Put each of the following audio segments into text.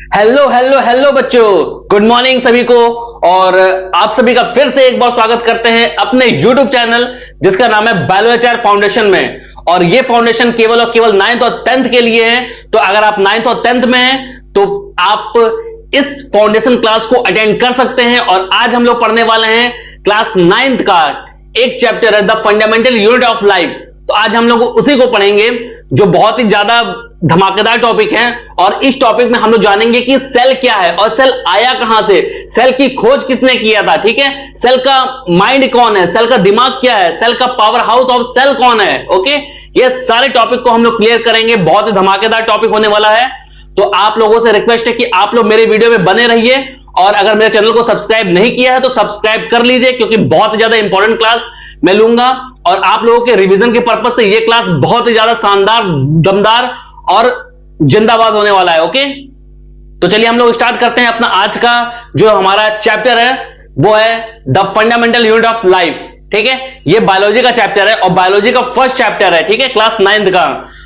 Hello hello hello बच्चों, good morning सभी को। और आप सभी का फिर से एक बार स्वागत करते हैं अपने YouTube चैनल जिसका नाम है बायोलॉजी फाउंडेशन में। और ये फाउंडेशन केवल और केवल 9th और 10th के लिए है। तो अगर आप 9th और 10th में हैं तो आप इस फाउंडेशन क्लास को अटेंड कर सकते हैं। और आज हम लोग पढ़ने वाले हैं क्लास 9th का एक चैप्टर है the fundamental unit of life. तो आज हम लोग उसी को पढ़ेंगे जो बहुत ही ज्यादा धमाकेदार टॉपिक है। और इस टॉपिक में हम लोग जानेंगे कि सेल क्या है और सेल आया कहां से, सेल की खोज किसने किया था, ठीक है। सेल का माइंड कौन है, सेल का दिमाग क्या है, सेल का पावर हाउस ऑफ सेल कौन है। ओके, ये सारे टॉपिक को हम लोग क्लियर करेंगे। बहुत ही धमाकेदार टॉपिक होने वाला है। तो आप लोगों से रिक्वेस्ट है कि आप लोग मेरे वीडियो में बने रहिए। और अगर मेरे चैनल को सब्सक्राइब नहीं किया है तो सब्सक्राइब कर लीजिए, क्योंकि बहुत ज्यादा इंपॉर्टेंट क्लास मैं लूंगा। और आप लोगों के रिवीजन के पर्पज से यह क्लास बहुत ही ज्यादा शानदार, दमदार और जिंदाबाद होने वाला है। ओके, तो चलिए हम लोग स्टार्ट करते हैं अपना आज का जो हमारा चैप्टर है, वो है the fundamental unit of life. ठीक है, ये बायोलॉजी का चैप्टर है और बायोलॉजी का फर्स्ट चैप्टर है, ठीक है, क्लास 9th का।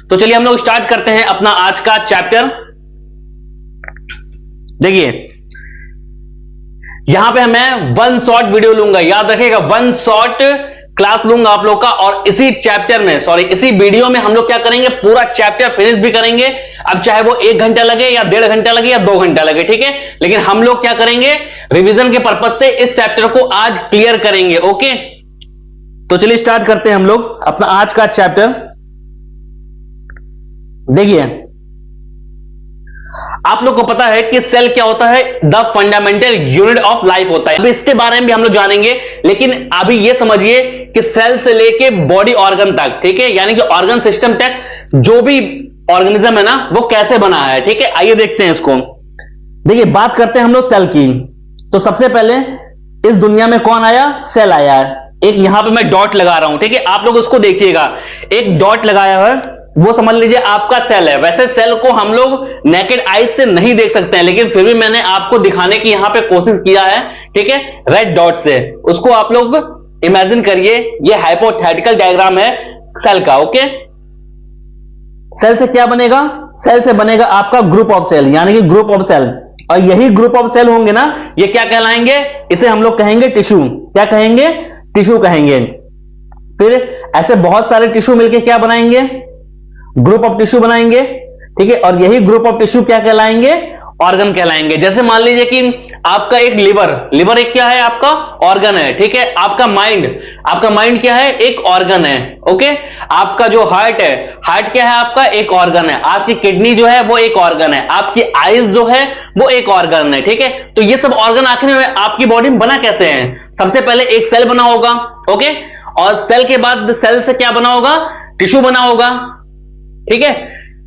तो चलिए हम लोग स्टार्ट करते हैं अपना आज का चैप्टर। देखिए, यहां पे मैं वन शॉर्ट वीडियो लूंगा, याद रखिएगा, वन शॉर्ट क्लास लूंगा आप लोग का। और इसी चैप्टर में, इसी वीडियो में हम लोग क्या करेंगे, पूरा चैप्टर फिनिश भी करेंगे। अब चाहे वो 1 घंटा लगे या 1.5 घंटा लगे या 2 घंटा लगे, ठीक है, लेकिन हम लोग क्या करेंगे, रिवीजन के पर्पज से इस चैप्टर को आज क्लियर करेंगे। ओके, तो चलिए स्टार्ट करते हैं हम लोग अपना आज का चैप्टर। देखिए, आप लोग को पता है कि सेल क्या होता है, the fundamental unit of life होता है। अभी इसके बारे में भी हम लोग जानेंगे, लेकिन अभी ये समझिए कि सेल से लेके बॉडी ऑर्गन तक, ठीक है, यानी कि ऑर्गन सिस्टम तक जो भी ऑर्गेनिज्म है ना, वो कैसे बना है। ठीक है, आइए देखते हैं इसको। देखिए, बात करते हैं हम लोग सेल की। तो सबसे पहले इस दुनिया में कौन आया, सेल आया है। एक यहां पे मैं डॉट लगा रहा हूं, ठीक है, आप लोग उसको देखिएगा, एक डॉट लगाया है, वो समझ लीजिए आपका सेल है। वैसे सेल को हम लोग नेकेड आईज से नहीं देख सकते हैं, लेकिन फिर भी मैंने आपको दिखाने की यहां पे कोशिश किया है, ठीक है, रेड डॉट से। उसको आप लोग इमेजिन करिए, ये हाइपोथेटिकल डायग्राम है सेल का। ओके, सेल से क्या बनेगा, सेल से बनेगा आपका ग्रुप ऑफ सेल, यानी कि ग्रुप ऑफ सेल। और यही ग्रुप ऑफ सेल होंगे ना, ये क्या कहलाएंगे, इसे हम लोग कहेंगे टिश्यू। क्या कहेंगे, टिश्यू कहेंगे। फिर ऐसे बहुत सारे टिश्यू मिलकर क्या बनाएंगे, ग्रुप ऑफ टिश्यू बनाएंगे, ठीक है। और यही ग्रुप ऑफ टिश्यू क्या कहलाएंगे, ऑर्गन कहलाएंगे। जैसे मान लीजिए कि आपका एक लिवर एक क्या है, आपका ऑर्गन है, ठीक है। आपका माइंड क्या है, एक ऑर्गन है। ओके, आपका जो हार्ट है, हार्ट क्या है, आपका एक ऑर्गन है। आपकी किडनी जो है वो एक ऑर्गन है। आपकी आईज जो है वो एक ऑर्गन है, ठीक है। तो ये सब ऑर्गन आखिर में आपकी बॉडी में बना कैसे है, सबसे पहले एक सेल बना होगा। ओके, और सेल के बाद सेल से क्या बना होगा, टिश्यू बना होगा, ठीक है।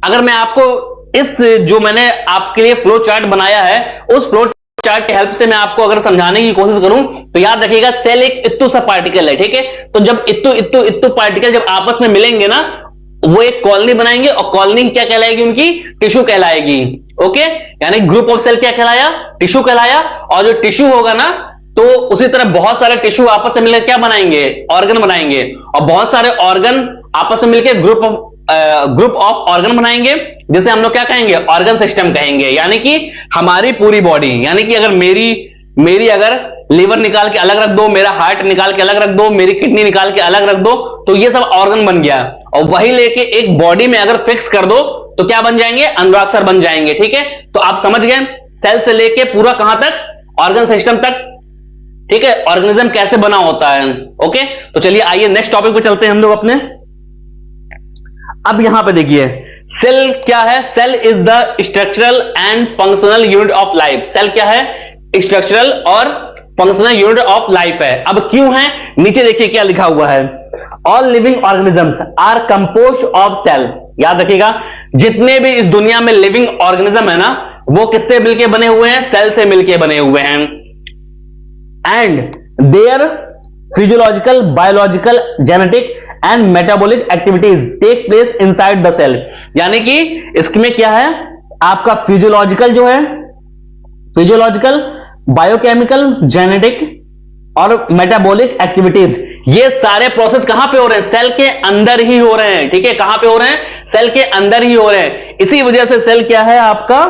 अगर मैं आपको इस जो मैंने आपके लिए फ्लो चार्ट बनाया है, उस फ्लो चार्ट की हेल्प से मैं आपको अगर समझाने की कोशिश करूं, तो याद रखिएगा, सेल एक इत्तू सा पार्टिकल है, ठीक है। तो जब इत्तू पार्टिकल जब आपस में मिलेंगे ना, वो एक कॉलोनी बनाएंगे, और कॉलोनी क्या कहलाएगी, उनकी टिश्यू कहलाएगी। ओके, यानी ग्रुप ऑफ सेल क्या कहलाया, टिश्यू कहलाया। और जो टिश्यू होगा ना, तो उसी तरह बहुत सारे टिश्यू आपस में मिलकर क्या बनाएंगे, ऑर्गन बनाएंगे। और बहुत सारे ऑर्गन आपस में मिलकर ग्रुप ऑफ ऑर्गन बनाएंगे, जिसे हम लोग क्या कहेंगे, ऑर्गन सिस्टम कहेंगे। यानी कि हमारी पूरी बॉडी, यानी कि अगर मेरी अगर लीवर निकाल के अलग रख दो, मेरा हार्ट निकाल के अलग रख दो, मेरी किडनी निकाल के अलग रख दो, तो ये सब ऑर्गन बन गया। और वही लेके एक बॉडी में अगर फिक्स कर दो तो क्या बन जाएंगे, अनुराक्षर बन जाएंगे, ठीक है। तो आप समझ गए, सेल से लेके पूरा कहां तक, ऑर्गन सिस्टम तक, ठीक है, ऑर्गेनिज्म कैसे बना होता है। ओके, तो चलिए आइए नेक्स्ट टॉपिक पे चलते हैं हम लोग अपने। अब यहां पे देखिए, सेल क्या है, cell is the structural and functional unit of life. Cell क्या है, स्ट्रक्चरल और फंक्शनल यूनिट ऑफ लाइफ है। अब क्यों है, नीचे देखिए क्या लिखा हुआ है, all living organisms are composed of cell. याद रखिएगा, जितने भी इस दुनिया में लिविंग ऑर्गेनिज्म है ना, वो किससे मिलके बने हुए हैं, सेल से मिलके बने हुए हैं। And their physiological, biological, genetic and metabolic activities take place inside the cell. यानी कि इसमें क्या है, आपका फिजियोलॉजिकल जो है, फिजियोलॉजिकल, बायोकेमिकल, जेनेटिक और मेटाबॉलिक एक्टिविटीज, ये सारे प्रोसेस कहां पे हो रहे हैं, सेल के अंदर ही हो रहे हैं, ठीक है। कहां पे हो रहे हैं, सेल के अंदर ही हो रहे हैं। इसी वजह से सेल क्या है आपका,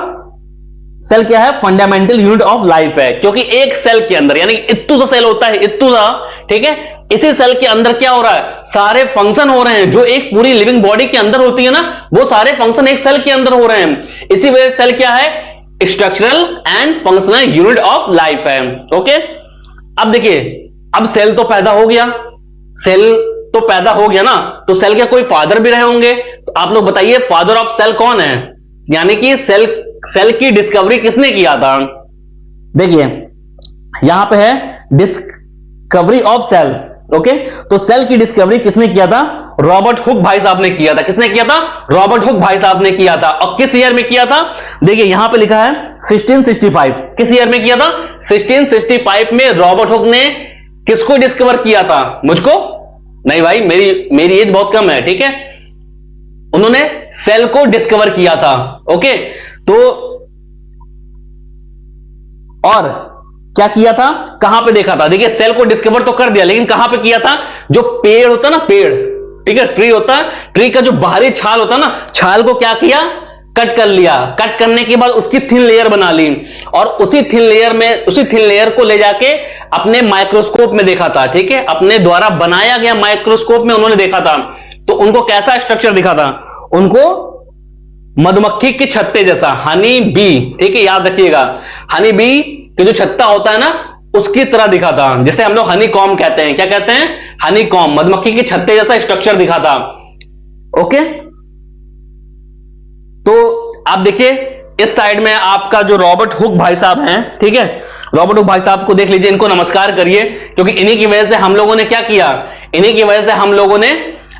सेल क्या है? फंडामेंटल यूनिट ऑफ लाइफ है, क्योंकि एक सेल के अंदर, यानी इत्तू सा सेल होता है, इत्तू सा, ठीक है, इसी सेल के अंदर क्या हो रहा है? सारे फंक्शन हो रहे हैं जो एक पूरी लिविंग बॉडी के अंदर होती है ना, वो सारे फंक्शन एक सेल के अंदर हो रहे हैं। इसी वजह से सेल क्या है? Structural and functional unit of life है। ओके, अब देखिए, अब सेल तो पैदा हो गया, सेल तो पैदा हो गया ना, तो सेल के कोई फादर भी रहे होंगे, तो आप लोग बताइए फादर ऑफ सेल कौन है? यानी कि सेल की डिस्कवरी किसने किया था? देखिए यहां पे है डिस्कवरी ऑफ सेल। ओके, तो सेल की डिस्कवरी किसने किया था? रॉबर्ट हुक भाई साहब ने किया था। किसने किया था? रॉबर्ट हुक भाई साहब ने किया था। और किस ईयर में किया था? देखिए यहां पे लिखा है 1665। किस ईयर में किया था? 1665 में रॉबर्ट हुक ने किसको डिस्कवर किया था? मुझको नहीं भाई, मेरी एज बहुत कम है, ठीक है। उन्होंने सेल को डिस्कवर किया था। ओके, तो और क्या किया था? कहां पे देखा था? देखिए सेल को डिस्कवर तो कर दिया, लेकिन कहां पे किया था? जो पेड़ होता है ना, पेड़, ठीक है, ट्री होता है, ट्री का जो बाहरी छाल होता है ना, छाल को क्या किया? कट कर लिया। कट करने के बाद उसकी थिन लेयर बना ली, और उसी थिन लेयर को ले जाके अपने माइक्रोस्कोप में देखा था, ठीक है, अपने द्वारा बनाया गया माइक्रोस्कोप में उन्होंने देखा था। तो उनको कैसा स्ट्रक्चर दिखा था? उनको मधुमक्खी के छत्ते जैसा, हनी बी, ठीक है, याद रखिएगा, हनी बी के जो छत्ता होता है ना, उसकी तरह दिखा था। जैसे हम लोग हनी कॉम कहते हैं, क्या कहते हैं? हनी कॉम, मधुमक्खी के छत्ते जैसा स्ट्रक्चर दिखा था। ओके, तो आप देखिए इस साइड में आपका जो रॉबर्ट हुक भाई साहब हैं, ठीक है, रॉबर्ट हुक भाई साहब को देख लीजिए, इनको नमस्कार करिए, क्योंकि इन्हीं की वजह से हम लोगों ने क्या किया? इन्हीं की वजह से हम लोगों ने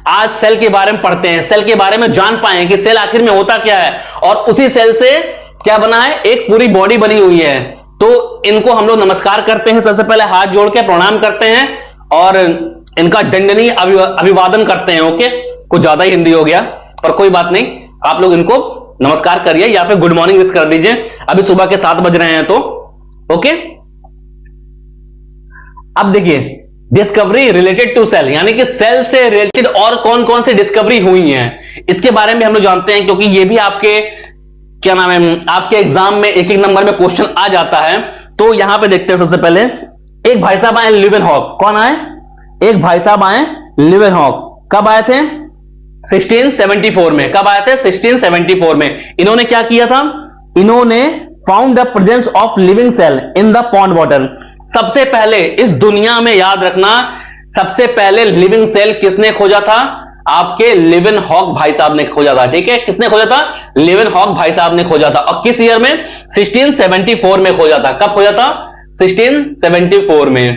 आज सेल के बारे में पढ़ते हैं, सेल के बारे में जान पाए कि सेल आखिर में होता क्या है, और उसी सेल से क्या बना है? एक पूरी बॉडी बनी हुई है। तो इनको हम लोग नमस्कार करते हैं, सबसे पहले हाथ जोड़ के प्रणाम करते हैं और इनका दंडनीय अभिवादन करते हैं। ओके, कुछ ज्यादा ही हिंदी हो गया, पर कोई बात नहीं, आप लोग इनको नमस्कार करिए या फिर गुड मॉर्निंग विश कर दीजिए। अभी सुबह के 7 बज रहे हैं तो। ओके, अब देखिए डिस्कवरी रिलेटेड टू सेल, यानी कि सेल से रिलेटेड और कौन कौन सी डिस्कवरी हुई हैं, इसके बारे में हम लोग जानते हैं, क्योंकि ये भी आपके क्या नाम है, आपके एग्जाम में एक एक नंबर में क्वेश्चन आ जाता है। तो यहां पे देखते हैं, सबसे पहले एक भाई साहब आए लीवेनहॉक। कौन आए? एक भाई साहब आए लीवेनहॉक। कब आए थे? 1674 में। कब आए थे? 1674 में। इन्होंने क्या किया था? इन्होंने found the presence of living cell in the pond water. सबसे पहले इस दुनिया में, याद रखना, सबसे पहले लिविंग सेल किसने खोजा था? आपके लीवेनहॉक भाई साहब ने खोजा था, ठीक है। किसने खोजा था? लीवेनहॉक भाई साहब ने खोजा था। और किस ईयर में? 1674 में खोजा था। कब खोजा था? 1674 में,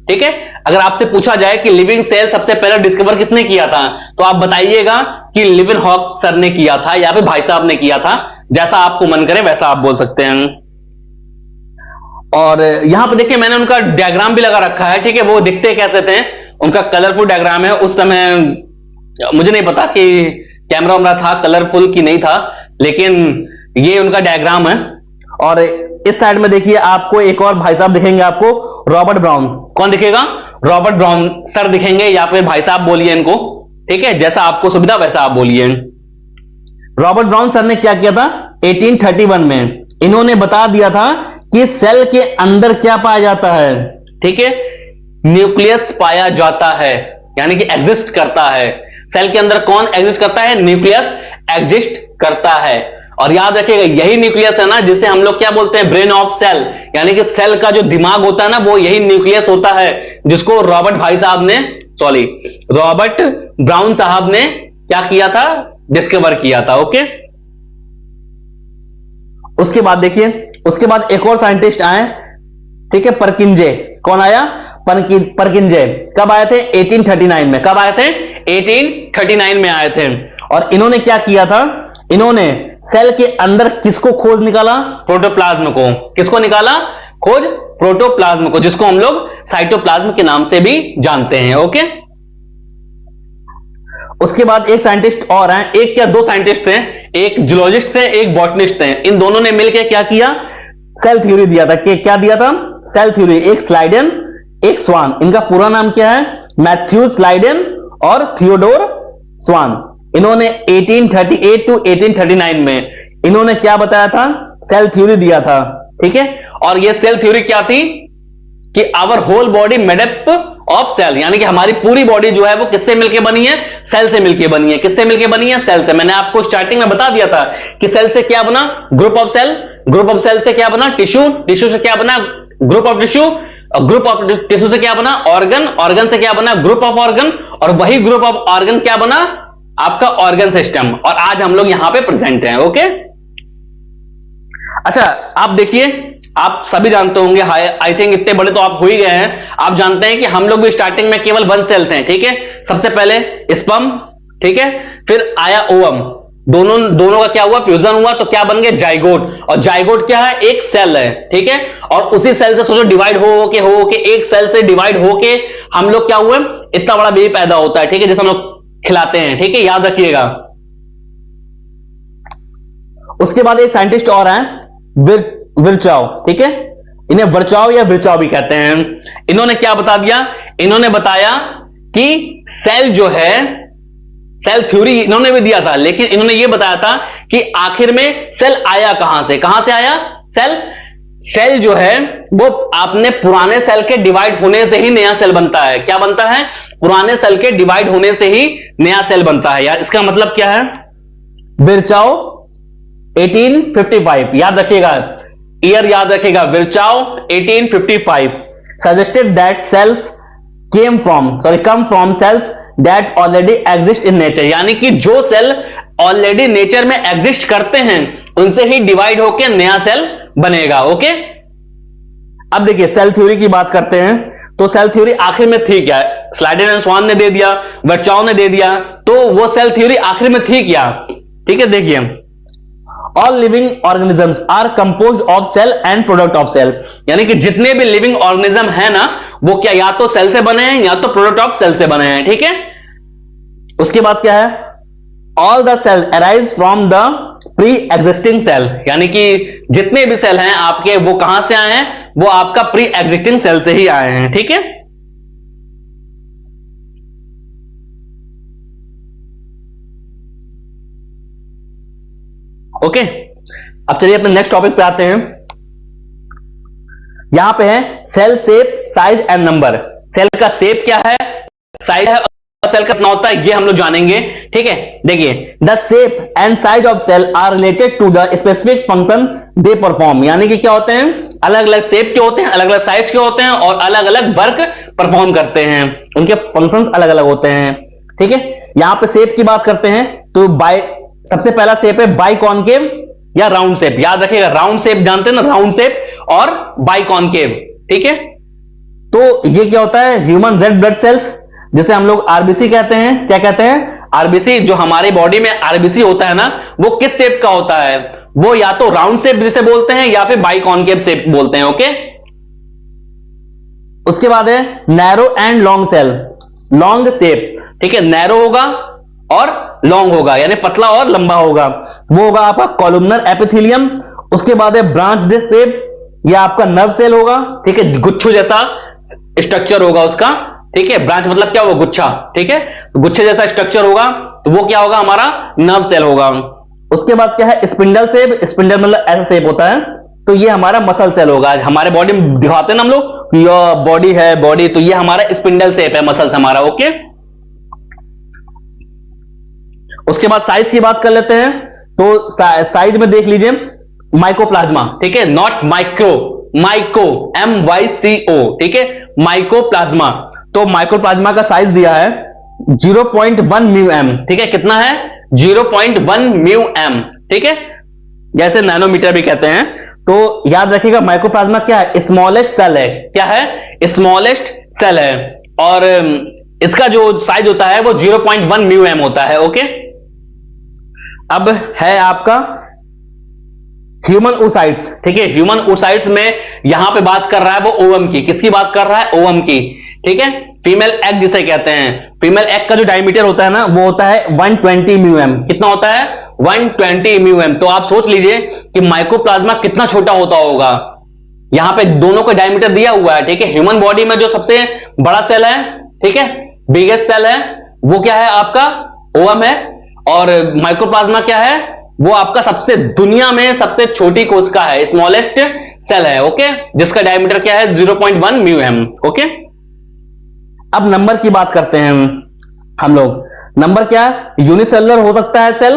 ठीक है। अगर आपसे पूछा जाए कि लिविंग सेल सबसे पहले डिस्कवर किसने किया था, तो आप बताइएगा कि लीवेनहॉक सर ने किया था या फिर भाई साहब ने किया था। जैसा आपको मन करे वैसा आप बोल सकते हैं। और यहां पर देखिए मैंने उनका डायग्राम भी लगा रखा है, ठीक है। वो दिखते कैसे थे? उनका कलरफुल डायग्राम है। उस समय मुझे नहीं पता कि कैमरा वैमरा था कलरफुल कि नहीं था, लेकिन ये उनका डायग्राम है। और इस साइड में देखिए आपको एक और भाई साहब दिखेंगे, आपको रॉबर्ट ब्राउन। कौन दिखेगा? रॉबर्ट ब्राउन सर दिखेंगे, या फिर भाई साहब बोलिए इनको, ठीक है, जैसा आपको सुविधा वैसा आप बोलिए। रॉबर्ट ब्राउन सर ने क्या किया था? 1831 में इन्होंने बता दिया था कि सेल के अंदर क्या पाया जाता है, ठीक है, न्यूक्लियस पाया जाता है, यानी कि एग्जिस्ट करता है। सेल के अंदर कौन एग्जिस्ट करता है? न्यूक्लियस एग्जिस्ट करता है। और याद रखिएगा यही न्यूक्लियस है ना जिसे हम लोग क्या बोलते हैं? ब्रेन ऑफ सेल, यानी कि सेल का जो दिमाग होता है ना, वो यही न्यूक्लियस होता है, जिसको रॉबर्ट ब्राउन साहब ने क्या किया था? डिस्कवर किया था। ओके, उसके बाद देखिए, उसके बाद एक और साइंटिस्ट आए, ठीक है, परकिंजे। कौन आया? परकिंजे। कब आए थे? 1839 में। कब आए थे? 1839 में आए थे। और इन्होंने क्या किया था? इन्होंने सेल के अंदर किसको खोज निकाला? प्रोटोप्लाज्म को। किसको निकाला? खोज प्रोटोप्लाज्म को, जिसको हम लोग साइटोप्लाज्म के नाम से भी जानते हैं। ओके, उसके बाद एक साइंटिस्ट और हैं, एक क्या दो साइंटिस्ट हैं, एक जूलॉजिस्ट थे, एक बॉटनिस्ट थे। इन दोनों ने मिलकर क्या किया? सेल थ्योरी दिया था। क्या दिया था? Cell theory. एक स्लाइडेन, एक स्वान। इनका पूरा नाम क्या है? मैथ्यू स्लाइडेन और थियोडोर स्वान। इन्होंने 1838 टू 1839 में इन्होंने क्या बताया था? सेल थ्योरी दिया था, ठीक है। और ये सेल थ्योरी क्या थी कि our whole body made up of cell, यानी कि हमारी पूरी बॉडी जो है वो किससे मिलकर बनी है, सेल से मिलकर बनी है। किससे मिलकर बनी है, सेल से। मैंने आपको स्टार्टिंग में बता दिया था कि सेल से क्या बना, group of cell, group of cell से क्या बना, टिश्यू, टिश्यू से क्या बना, group of tissue, group of tissue से क्या बना, ऑर्गन, ऑर्गन से क्या बना, ग्रुप ऑफ ऑर्गन, और वही ग्रुप ऑफ ऑर्गन क्या बना, आपका ऑर्गन सिस्टम। और आज हम लोग यहां पे प्रेजेंट हैं, ओके। अच्छा, आप देखिए, आप सभी जानते होंगे, आई थिंक इतने बड़े तो आप हो ही गए हैं, आप जानते हैं कि हम लोग भी स्टार्टिंग में केवल 1 सेल थे, ठीक है। सबसे पहले स्पर्म, ठीक है, फिर आया ओवम, दोनों का क्या हुआ, फ्यूजन हुआ, तो क्या बन गए, जाइगोट। और जाइगोट क्या है, एक सेल है, ठीक है। और उसी सेल से सोचो डिवाइड हो के एक सेल से डिवाइड होके हम लोग क्या हुए, इतना बड़ा बेबी पैदा होता है, ठीक है, जिसे हम लोग खिलाते हैं, ठीक है, याद रखिएगा। उसके बाद एक साइंटिस्ट और हैं, विर्चाव, ठीक है, इन्हें वर्चाव या विर्चाव भी कहते हैं। इन्होंने क्या बता दिया, इन्होंने बताया कि सेल जो है, सेल थ्योरी इन्होंने भी दिया था, लेकिन इन्होंने यह बताया था कि आखिर में सेल आया कहां से आया सेल जो है वो आपने पुराने सेल के डिवाइड होने से ही नया सेल बनता है। क्या बनता है, पुराने सेल के डिवाइड होने से ही नया सेल बनता है। यार इसका मतलब क्या है, विर्चाव 1855, याद रखिएगा, ईयर याद रखिएगा, Virchow 1855 suggested that cells come from cells that already exist in nature, यानी कि जो सेल ऑलरेडी नेचर में एग्जिस्ट करते हैं उनसे ही डिवाइड होकर नया सेल बनेगा, ओके। अब देखिए सेल थ्योरी की बात करते हैं, तो सेल थ्योरी आखिर में थी क्या, स्लाइडेन एंड स्वान ने दे दिया, वर्चाव ने दे दिया, तो वो सेल थ्योरी आखिर में थी क्या, ठीक है। देखिए, all living organisms are composed of cell and product of cell, यानी कि जितने भी लिविंग ऑर्गेनिज्म है ना, वो क्या या तो सेल से बने हैं या तो प्रोडक्ट ऑफ सेल से बने हैं, ठीक है। उसके बाद क्या है, all the cell arise from the pre existing cell, यानी कि जितने भी सेल हैं आपके वो कहां से आए हैं, वो आपका प्री एग्जिस्टिंग सेल से ही आए हैं, ठीक है। ओके, अब चलिए अपने नेक्स्ट टॉपिक पे आते हैं। यहां पे है cell shape, size and number. Cell का शेप क्या है, साइज है, और सेल कितना होता है ये हम लोग जानेंगे, ठीक है। देखिए, the shape and size of cell are related to the specific function they perform, यानी कि क्या होते हैं, अलग अलग शेप के होते हैं, अलग अलग साइज के होते हैं, और अलग अलग वर्क परफॉर्म करते हैं, उनके फंक्शंस अलग अलग होते हैं, ठीक है। यहां पे शेप की बात करते हैं तो सबसे पहला शेप है बाइकॉनकेव या राउंड शेप, याद रखिएगा, राउंड शेप जानते हैं ना, राउंड शेप और बाइकॉनकेव, ठीक है। तो ये क्या होता है, ह्यूमन रेड ब्लड सेल्स, जिसे हम लोग आरबीसी कहते हैं। क्या कहते हैं, आरबीसी। जो हमारे बॉडी में आरबीसी होता है ना, वो किस शेप का होता है, वो या तो राउंड शेप जिसे बोलते हैं या फिर बाइकॉनकेव शेप बोलते हैं, ओके। उसके बाद है narrow and long cell, long shape, ठीक है, नैरो होगा और लॉन्ग होगा, यानी पतला और लंबा होगा, वो होगा आपका कॉलुमनर एपिथेलियम। उसके बाद है ब्रांच डिस्क शेप, यह आपका नर्व सेल होगा, ठीक है, गुच्छू जैसा स्ट्रक्चर होगा उसका, ठीक है। ब्रांच मतलब क्या होगा, गुच्छा, ठीक है, गुच्छे जैसा स्ट्रक्चर होगा, तो वो क्या होगा, हमारा नर्व सेल होगा। उसके बाद क्या है, स्पिंडल शेप, स्पिंडल मतलब ऐसा शेप होता है, तो ये हमारा मसल सेल होगा। हमारे बॉडी में दिखाते हैं ना हम लोग, ये बॉडी है, बॉडी, तो ये हमारा स्पिंडल शेप है, मसल हमारा, ओके। उसके बाद साइज की बात कर लेते हैं, तो साइज में देख लीजिए, माइकोप्लाज्मा, ठीक है, नॉट माइक्रो, माइको, MYCO, ठीक है, माइकोप्लाज्मा। तो माइकोप्लाज्मा का साइज दिया है 0.1 μm, ठीक है, कितना है, 0.1 μm, ठीक है, जैसे नैनोमीटर भी कहते हैं। तो याद रखिएगा, माइकोप्लाज्मा क्या है, स्मॉलेस्ट सेल है, क्या है, स्मॉलेस्ट सेल है, और इसका जो साइज होता है वो 0.1 μm होता है, ओके। अब है आपका ह्यूमन oocytes, ठीक है, ह्यूमन oocytes में यहां पे बात कर रहा है वो ओवम की, किसकी बात कर रहा है, ओवम की, ठीक है। फीमेल एग जिसे कहते हैं, फीमेल एग का जो डायमीटर होता है ना, वो होता है 120 μm, कितना होता है, 120 μm। तो आप सोच लीजिए कि माइकोप्लाज्मा कितना छोटा होता होगा। यहां पे दोनों का डायमीटर दिया हुआ है, ठीक है। ह्यूमन बॉडी में जो सबसे बड़ा सेल है, ठीक है, बिगेस्ट सेल है, वो क्या है आपका, ओवम है, और माइकोप्लाज्मा क्या है, वो आपका सबसे दुनिया में सबसे छोटी कोशिका है, स्मॉलेस्ट सेल है, ओके, जिसका डायमीटर क्या है 0.1 म्यूएम, ओके। अब नंबर की बात करते हैं हम लोग। नंबर क्या है, यूनिसेलुलर हो सकता है सेल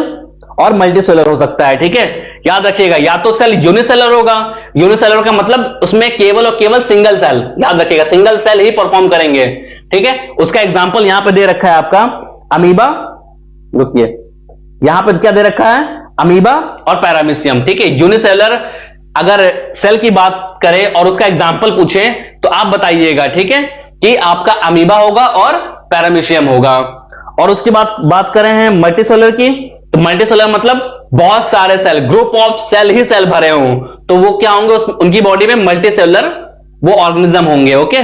और मल्टीसेलुलर हो सकता है, ठीक है। याद रखिएगा, या तो सेल यूनिसेलुलर होगा, यूनिसेलुलर का मतलब उसमें केवल और केवल सिंगल सेल, याद रखिएगा सिंगल सेल ही परफॉर्म करेंगे, ठीक है। उसका एग्जांपल यहां पे दे रखा है आपका अमीबा, रुकिए, यहां पे क्या दे रखा है, अमीबा और पैरामीशियम, ठीक है। यूनिसेलुलर अगर सेल की बात करें और उसका एग्जांपल पूछे तो आप बताइएगा, ठीक है, कि आपका अमीबा होगा और पैरामीशियम होगा। और उसके बाद बात करें हैं मल्टीसेलुलर की, तो मल्टीसेलुलर मतलब बहुत सारे सेल, ग्रुप ऑफ सेल ही सेल भरे हों, तो वो क्या होंगे, उनकी बॉडी में मल्टीसेलुलर वो ऑर्गेनिज्म होंगे, ओके।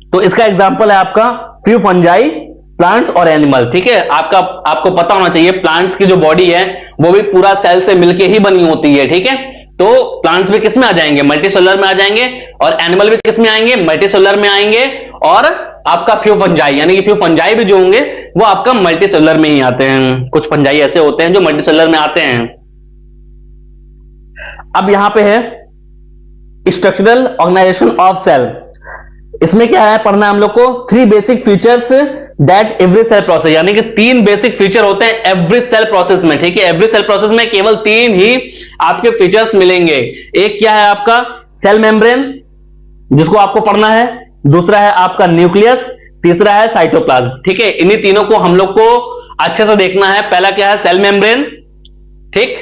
तो इसका एग्जांपल है आपका फ्यू फंजाई, प्लांट्स और एनिमल, ठीक है। आपको पता होना चाहिए प्लांट्स की जो बॉडी है वो भी पूरा सेल से मिलके ही बनी होती है, ठीक है। तो प्लांट्स भी किस में आ जाएंगे, मल्टीसेलुलर में आ जाएंगे, और एनिमल भी किस में आएंगे, मल्टीसेलुलर में आएंगे। और आपका फ्यू फंजाई यानी कि फ्यू फंजाई भी जो होंगे वो आपका मल्टीसेलुलर में ही आते हैं। कुछ फंजाई ऐसे होते हैं जो मल्टीसेलुलर में आते हैं। अब यहां पे है स्ट्रक्चरल ऑर्गेनाइजेशन ऑफ सेल। इसमें क्या है पढ़ना हम लोग को, 3 basic features that every cell process, यानी कि 3 बेसिक फीचर होते हैं एवरी सेल प्रोसेस में, ठीक है। एवरी सेल प्रोसेस में केवल 3 ही आपके फीचर्स मिलेंगे। एक क्या है आपका सेल मेम्ब्रेन, जिसको आपको पढ़ना है, दूसरा है आपका न्यूक्लियस, तीसरा है साइटोप्लाज्म, ठीक है। इन्हीं तीनों को हम लोग को अच्छे से देखना है। पहला क्या है सेल मेम्ब्रेन, ठीक,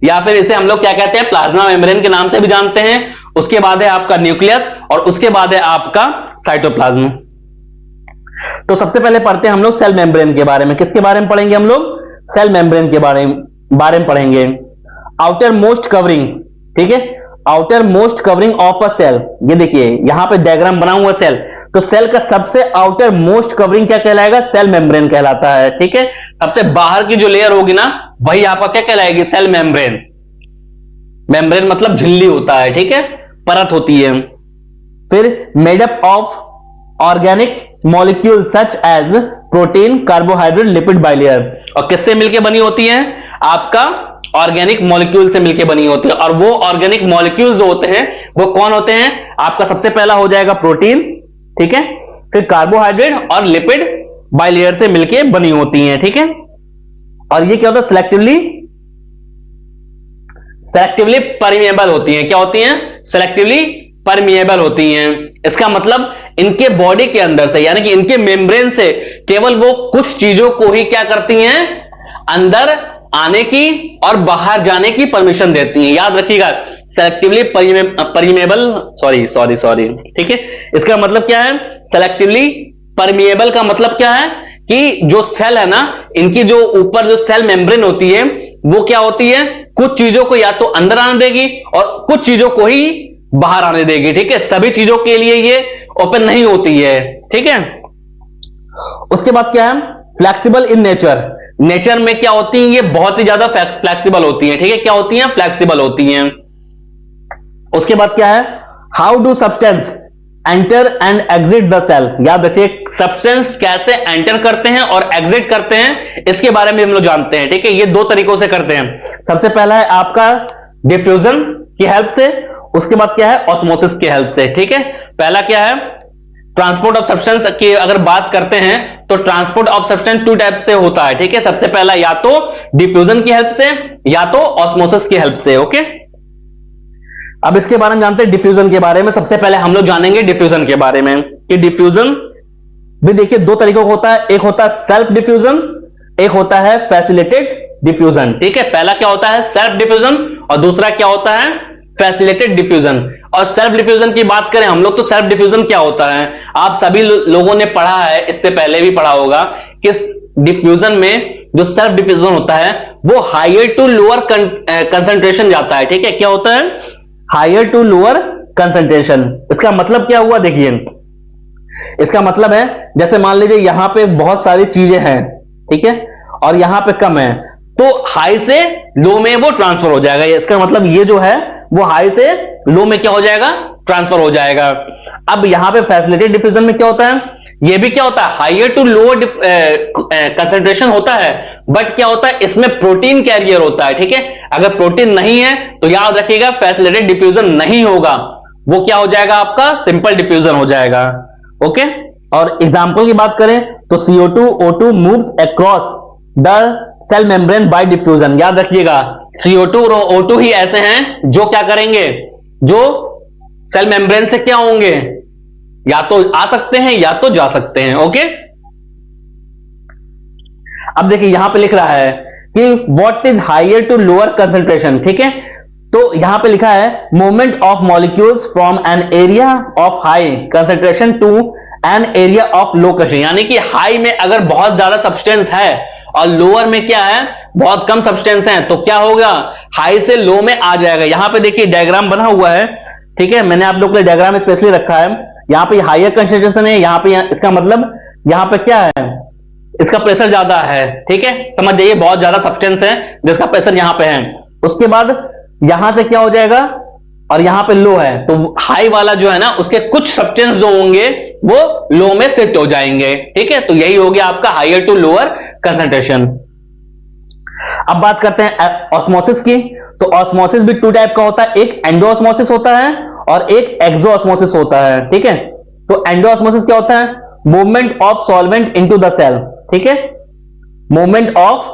या फिर इसे हम लोग क्या कहते हैं प्लाज्मा मेम्ब्रेन के नाम से भी जानते हैं। उसके बाद है आपका न्यूक्लियस और उसके बाद है आपका साइटोप्लाज्म। तो सबसे पहले पढ़ते हैं हम लोग सेल मेम्ब्रेन के बारे में। किसके बारे में पढ़ेंगे हम लोग, सेल मेम्ब्रेन के बारे में पढ़ेंगे। आउटर मोस्ट कवरिंग, ठीक है, outer most covering of a cell, ये देखिए यहां पे डायग्राम बना हुआ सेल, तो सेल का सबसे आउटर मोस्ट कवरिंग क्या कहलाएगा, सेल मेम्ब्रेन कहलाता है, ठीक है। सबसे बाहर की जो लेयर होगी ना वही आपका क्या कहलाएगी, सेल मेम्ब्रेन। मेम्ब्रेन मतलब झिल्ली होता है, ठीक है, परत होती है। फिर made up of organic molecule such as protein, carbohydrate, lipid, bilayer. और किससे मिलकर बनी होती है, आपका ऑर्गेनिक मॉलिक्यूल से मिलकर बनी होती है। और वो ऑर्गेनिक मॉलिक्यूल जो होते हैं वो कौन होते हैं, आपका सबसे पहला हो जाएगा प्रोटीन, ठीक है, फिर कार्बोहाइड्रेट और लिपिड बाइलेयर से मिलकर बनी होती हैं, ठीक है। और ये क्या होता है, सेलेक्टिवली परमिएबल होती हैं। क्या होती हैं, सेलेक्टिवली परमिएबल होती हैं। इसका मतलब इनके बॉडी के अंदर से यानी कि इनके मेम्ब्रेन से केवल वो कुछ चीजों को ही क्या करती हैं, अंदर आने की और बाहर जाने की परमिशन देती हैं। याद रखिएगा सेलेक्टिवली परमिएबल, सॉरी, ठीक है। इसका मतलब क्या है, सेलेक्टिवली परमिएबल का मतलब क्या है कि जो सेल है ना, इनकी जो ऊपर जो सेल मेम्ब्रेन होती है वो क्या होती है, कुछ चीजों को या तो अंदर आने देगी और कुछ चीजों को ही बाहर आने देगी, ठीक है। सभी चीजों के लिए ये ओपन नहीं होती है, ठीक है। उसके बाद क्या है, फ्लेक्सिबल इन नेचर। नेचर में क्या होती है, ये बहुत ही ज्यादा फ्लेक्सिबल होती है, ठीक है। क्या होती है, फ्लेक्सिबल होती हैं। उसके बाद क्या है, how do substance enter and exit the cell. याद रखिए सब्सटेंस कैसे एंटर करते हैं और एग्जिट करते हैं, इसके बारे में हम लोग जानते हैं, ठीक है। ये 2 तरीकों से करते हैं। सबसे पहला है आपका डिफ्यूजन की हेल्प से, उसके बाद क्या है, ऑस्मोसिस की हेल्प से, ठीक है। पहला क्या है, ट्रांसपोर्ट ऑफ सब्सटेंस की अगर बात करते हैं तो ट्रांसपोर्ट ऑफ सब्सटेंस 2 टाइप से होता है, ठीक है। सबसे पहला या तो डिफ्यूजन की हेल्प से या तो ऑस्मोसिस की हेल्प से, ओके। अब इसके बारे में जानते हैं डिफ्यूजन के बारे में। सबसे पहले हम लोग जानेंगे डिफ्यूजन के बारे में कि डिफ्यूजन भी देखिए 2 तरीकों का होता है। एक होता है सेल्फ डिफ्यूजन, एक होता है फैसिलिटेटेड डिफ्यूजन, ठीक है। पहला क्या होता है, सेल्फ डिफ्यूजन, और दूसरा क्या होता है, फैसिलिटेटेड डिफ्यूजन। और सेल्फ डिफ्यूजन की बात करें हम लोग तो सेल्फ डिफ्यूजन क्या होता है, आप सभी लोगों ने पढ़ा है, इससे पहले भी पढ़ा होगा कि डिफ्यूजन में जो सेल्फ डिफ्यूजन होता है वो हायर टू लोअर कंसंट्रेशन जाता है, ठीक है। क्या होता है, हायर टू लोअर कंसंट्रेशन। इसका मतलब क्या हुआ, देखिए इसका मतलब है जैसे मान लीजिए यहां पे बहुत सारी चीजें हैं, ठीक है, और यहां पे कम है, तो हाई से लो में वो ट्रांसफर हो जाएगा। इसका मतलब ये जो है वो हाई से लो में क्या हो जाएगा, ट्रांसफर हो जाएगा। अब यहां पे फैसिलिटेटेड डिफ्यूजन में क्या होता है, ये भी क्या होता है, हायर टू लोअर कंसंट्रेशन होता है, बट क्या होता है, इसमें प्रोटीन कैरियर होता है, ठीक है। अगर प्रोटीन नहीं है तो याद रखिएगा फैसिलिटेटेड डिफ्यूजन नहीं होगा, वो क्या हो जाएगा आपका, सिंपल डिफ्यूजन हो जाएगा, ओके। और एग्जांपल की बात करें तो CO2 O2 moves across the cell membrane by diffusion. याद रखिएगा CO2 और O2 ही ऐसे हैं जो क्या करेंगे, जो सेल मेम्ब्रेन से क्या होंगे, या तो आ सकते हैं या तो जा सकते हैं, ओके। अब देखिए यहां पे लिख रहा है कि what is higher to lower concentration, ठीक है। तो यहां पे लिखा है movement of molecules from an area of high concentration to an area of low concentration, यानी कि हाई में अगर बहुत ज्यादा सब्सटेंस है और लोअर में क्या है, बहुत कम सब्सटेंस है, तो क्या होगा, हाई से लो में आ जाएगा। यहां पे देखिए डायग्राम बना हुआ है, ठीक है, मैंने आप लोग के लिए डायग्राम स्पेशली रखा है। यहां पे हायर कंसंट्रेशन है, यहां पे इसका मतलब यहां पे क्या है, इसका प्रेशर ज्यादा है, ठीक है, समझ जाइए बहुत ज्यादा सब्सटेंस है जिसका प्रेशर यहां पे है। उसके बाद यहां से क्या हो जाएगा, और यहां पे लो है, तो हाई वाला जो है ना उसके कुछ सब्सटेंस जो होंगे वो लो में शिफ्ट हो जाएंगे, ठीक है। तो यही हो गया आपका हायर टू लोअर कंसंट्रेशन। अब बात करते हैं ऑस्मोसिस की। तो ऑस्मोसिस भी टू टाइप का होता है, एक एंडोऑस्मोसिस होता है और एक एक्सोऑस्मोसिस होता है, ठीक है। तो एंडोऑस्मोसिस क्या होता है, movement of solvent into the cell, ठीक है, movement of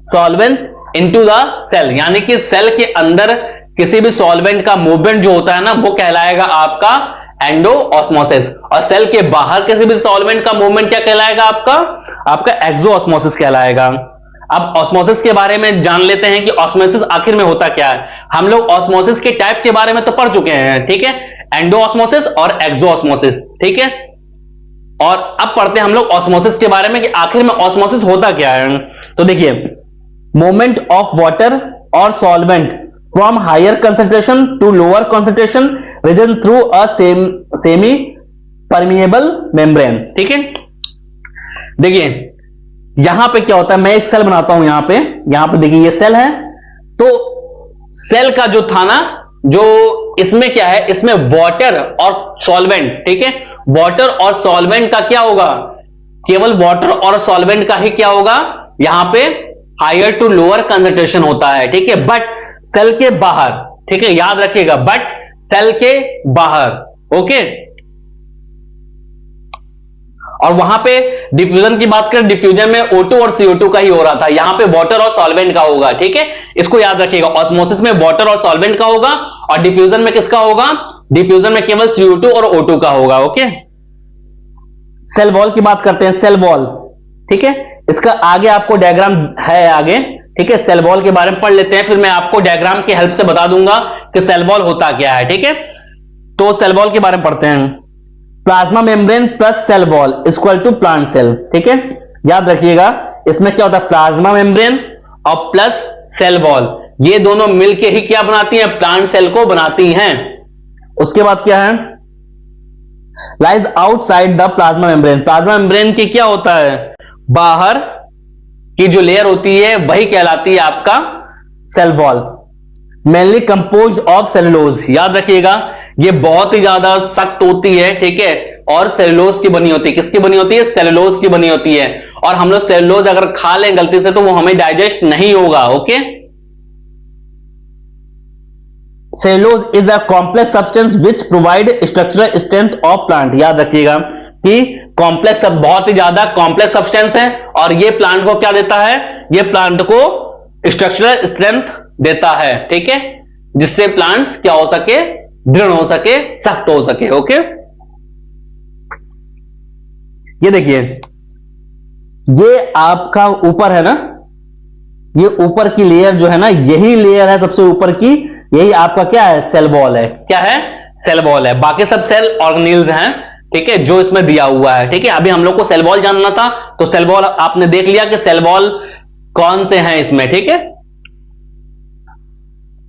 solvent into the cell, यानी कि सेल के अंदर किसी भी सॉल्वेंट का मूवमेंट जो होता है ना वो कहलाएगा आपका एंडोऑस्मोसिस, और सेल के बाहर किसी भी सॉल्वेंट का मूवमेंट क्या कहलाएगा आपका एक्सोऑस्मोसिस कहलाएगा। अब ऑस्मोसिस के बारे में जान लेते हैं कि ऑस्मोसिस आखिर में होता क्या है। हम लोग ऑस्मोसिस के टाइप के बारे में तो पढ़ चुके हैं, ठीक है, एंडोऑस्मोसिस और एक्सोऑस्मोसिस, ठीक है। और अब पढ़ते हैं हम लोग ऑस्मोसिस के बारे में कि आखिर में ऑस्मोसिस होता क्या है। तो देखिए मूवमेंट ऑफ वाटर और solvent from higher concentration to lower concentration region through a semi permeable membrane, ठीक है। देखिए यहां पे क्या होता है, मैं एक सेल बनाता हूं यहां पे देखिए ये सेल है। तो सेल का जो था ना, जो इसमें क्या है, इसमें वाटर और सॉल्वेंट, ठीक है, वाटर और सॉल्वेंट का क्या होगा, केवल वाटर और सॉल्वेंट का ही क्या होगा, यहां पे हायर टू लोअर कंसंट्रेशन होता है, ठीक है। बट सेल के बाहर, ठीक है, याद रखिएगा, बट सेल के बाहर, ओके। और वहां पे डिफ्यूजन की बात करें, डिफ्यूजन में O2 और CO2 का ही हो रहा था, यहां पे वाटर और सॉल्वेंट का होगा, ठीक है, इसको याद रखिएगा। ऑस्मोसिस में वाटर और सॉल्वेंट का होगा और डिफ्यूजन में किसका होगा, डिफ्यूजन में केवल CO2 और O2 का होगा, ओके। सेल वॉल की बात करते हैं, सेल वॉल, ठीक है, इसका आगे आपको डायग्राम है आगे, ठीक है, सेल वॉल के बारे में पढ़ लेते हैं, फिर मैं आपको डायग्राम की हेल्प से बता दूंगा कि सेल वॉल होता क्या है, ठीक है। तो सेल वॉल के बारे में पढ़ते हैं, plasma membrane plus cell wall equal to plant cell, ठीक है, याद रखिएगा इसमें क्या होता है, प्लाज्मा मेम्ब्रेन और प्लस सेल वॉल, ये दोनों मिलके ही क्या बनाती हैं, प्लांट सेल को बनाती हैं। उसके बाद क्या है, lies outside the plasma membrane, plasma membrane की क्या होता है, बाहर की जो लेयर होती है वही कहलाती है आपका cell wall. Mainly composed of cellulose, याद रखिएगा ये बहुत ही ज्यादा सख्त होती है, ठीक है, और सेलुलोज की बनी होती है, किसकी बनी होती है, सेलुलोज की बनी होती है। और हम लोग सेलुलोज अगर खा लें गलती से तो वो हमें डाइजेस्ट नहीं होगा, okay. Cellulose is a complex substance which provide structural strength of plant, याद रखिएगा कि कॉम्प्लेक्स, बहुत ही ज्यादा कॉम्प्लेक्स सब्सटेंस है और ये प्लांट को क्या देता है, ये प्लांट को स्ट्रक्चरल स्ट्रेंथ देता है, ठीक है, जिससे प्लांट्स क्या हो सके, दृढ़ हो सके, सख्त हो सके, ओके। ये देखिए ये आपका ऊपर है ना, ये ऊपर की लेयर जो है ना, यही लेयर है सबसे ऊपर की, यही आपका क्या है, सेल वॉल है, क्या है, सेल वॉल है। बाकी सब सेल ऑर्गेनेल्स हैं, ठीक है, जो इसमें दिया हुआ है, ठीक है। अभी हम लोग को सेल वॉल जानना था, तो सेल वॉल आपने देख लिया कि सेल वॉल कौन से हैं इसमें, ठीक है।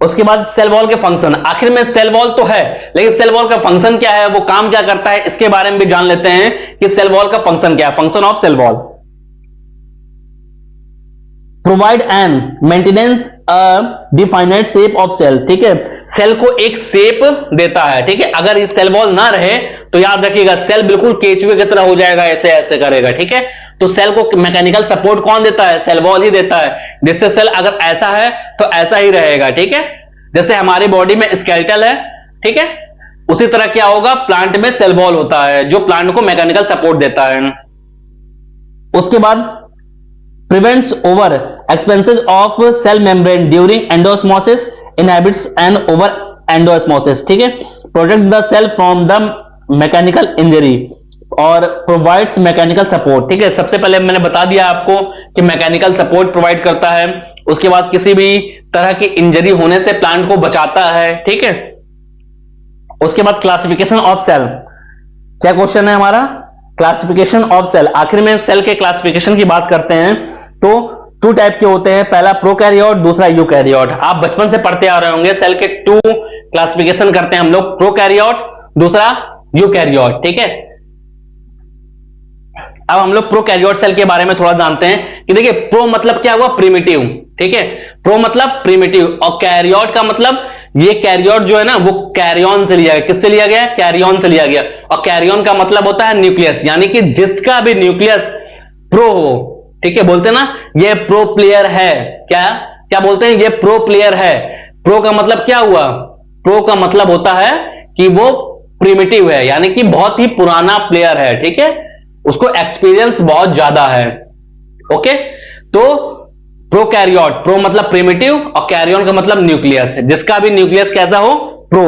उसके बाद सेल वॉल के फंक्शन, आखिर में सेल वॉल तो है लेकिन सेल वॉल का फंक्शन क्या है, वो काम क्या करता है, इसके बारे में भी जान लेते हैं कि सेल वॉल का फंक्शन क्या है। Function of cell wall, provide and maintenance a definite shape of cell, ठीक है, सेल को एक शेप देता है, ठीक है। अगर ये सेल वॉल ना रहे तो याद रखिएगा सेल बिल्कुल केचुए की तरह हो जाएगा, ऐसे ऐसे करेगा, ठीक है। तो सेल को मैकेनिकल सपोर्ट कौन देता है? सेल वॉल ही देता है, जिससे सेल अगर ऐसा है तो ऐसा ही रहेगा, ठीक है। जैसे हमारी बॉडी में स्केलेटल है, ठीक है, उसी तरह क्या होगा, प्लांट में सेल वॉल होता है जो प्लांट को मैकेनिकल सपोर्ट देता है। उसके बाद prevents over expenses of cell membrane during endosmosis, inhibits and over endosmosis, ठीक है। Protect the cell from the mechanical injury और प्रोवाइड्स मैकेनिकल सपोर्ट, ठीक है। सबसे पहले मैंने बता दिया आपको कि मैकेनिकल सपोर्ट प्रोवाइड करता है, उसके बाद किसी भी तरह की इंजरी होने से प्लांट को बचाता है, ठीक है। उसके बाद क्लासिफिकेशन ऑफ सेल, क्या क्वेश्चन है हमारा? Classification of cell. आखिर में सेल के क्लासिफिकेशन की बात करते हैं तो 2 टाइप के होते हैं, पहला प्रोकैरियोट, दूसरा यूकैरियोट। आप बचपन से पढ़ते आ रहे होंगे, सेल के 2 क्लासिफिकेशन करते हैं हम लोग, प्रोकैरियोट, दूसरा यूकैरियोट, ठीक है। अब हम लोग प्रोकैरियोट सेल के बारे में थोड़ा जानते हैं कि देखिए, प्रो मतलब क्या हुआ? प्रिमिटिव, ठीक है। प्रो मतलब प्रिमिटिव, और कैरियोट का मतलब, ये कैरियोट जो है ना वो कैरियन से लिया गया। किससे लिया गया? कैरियन से लिया गया। और कैरियन का मतलब होता है न्यूक्लियस, यानी कि जिसका भी न्यूक्लियस प्रो हो, ठीक है। बोलते हैं ना ये प्रो प्लेयर है, क्या क्या बोलते हैं? ये प्रो प्लेयर है। प्रो का मतलब क्या हुआ? प्रो का मतलब होता है कि वो प्रिमिटिव है, यानी कि बहुत ही पुराना प्लेयर है, ठीक है, उसको एक्सपीरियंस बहुत ज्यादा है, ओके। तो प्रोकैरियोट, प्रो मतलब प्रिमिटिव और कैरियन का मतलब न्यूक्लियस है, जिसका भी न्यूक्लियस कैसा हो? प्रो।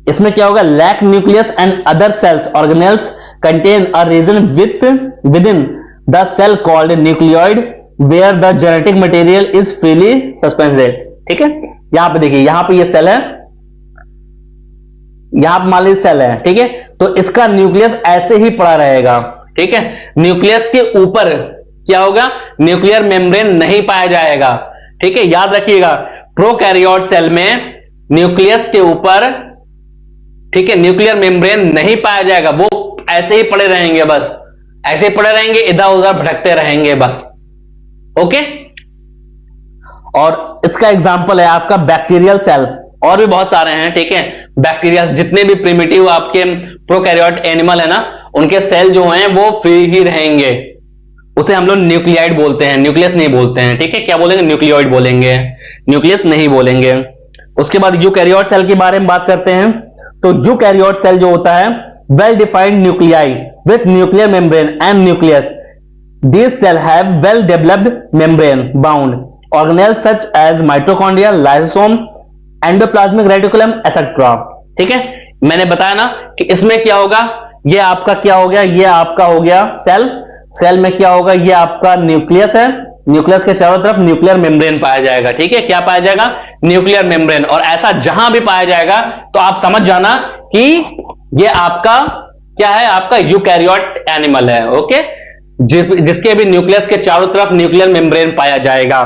इसमें क्या होगा? Lack nucleus and other cells organelles contain a region within the cell called nucleoid where the genetic material is freely suspended, ठीक है। यहां पे देखिए, यहां पे ये सेल है, यहां पर मान लीजिए सेल है, ठीक है, तो इसका न्यूक्लियस ऐसे ही पड़ा रहेगा, ठीक है। न्यूक्लियस के ऊपर क्या होगा? न्यूक्लियर मेम्ब्रेन नहीं पाया जाएगा, ठीक है, याद रखिएगा। प्रोकैरियोट सेल में न्यूक्लियस के ऊपर, ठीक है, न्यूक्लियर मेम्ब्रेन नहीं पाया जाएगा, वो ऐसे ही पड़े रहेंगे, बस ऐसे ही पड़े रहेंगे, इधर उधर भटकते रहेंगे बस, ओके। और इसका एग्जांपल है आपका बैक्टीरियल सेल, और भी बहुत सारे हैं, ठीक है। बैक्टीरिया, जितने भी प्रिमिटिव आपके प्रोकैरियोट एनिमल है ना, उनके सेल जो हैं वो फ्री ही रहेंगे, उसे हम लोग न्यूक्लियाइड बोलते हैं, न्यूक्लियस नहीं बोलते हैं, ठीक है। क्या बोलेंगे? न्यूक्लियोइड बोलेंगे, न्यूक्लियस नहीं बोलेंगे। उसके बाद यूकैरियोट सेल के बारे में बात करते हैं तो यूकैरियोट सेल जो होता है, well defined nuclei with nuclear membrane and nucleus, this cell have well developed membrane bound organelles such as mitochondria, lysosome, endoplasmic reticulum etcetera, ठीक है। मैंने बताया ना कि इसमें क्या होगा, ये आपका क्या हो गया, ये आपका हो गया सेल। सेल में क्या होगा, ये आपका न्यूक्लियस है, न्यूक्लियस के चारों तरफ न्यूक्लियर मेम्ब्रेन पाया जाएगा, ठीक है। क्या पाया जाएगा? Nuclear membrane. और ऐसा जहां भी पाया जाएगा तो आप समझ जाना कि ये आपका क्या है? आपका यूकैरियोट एनिमल है, ओके, जिसके भी न्यूक्लियस के चारों तरफ न्यूक्लियर मेम्ब्रेन पाया जाएगा।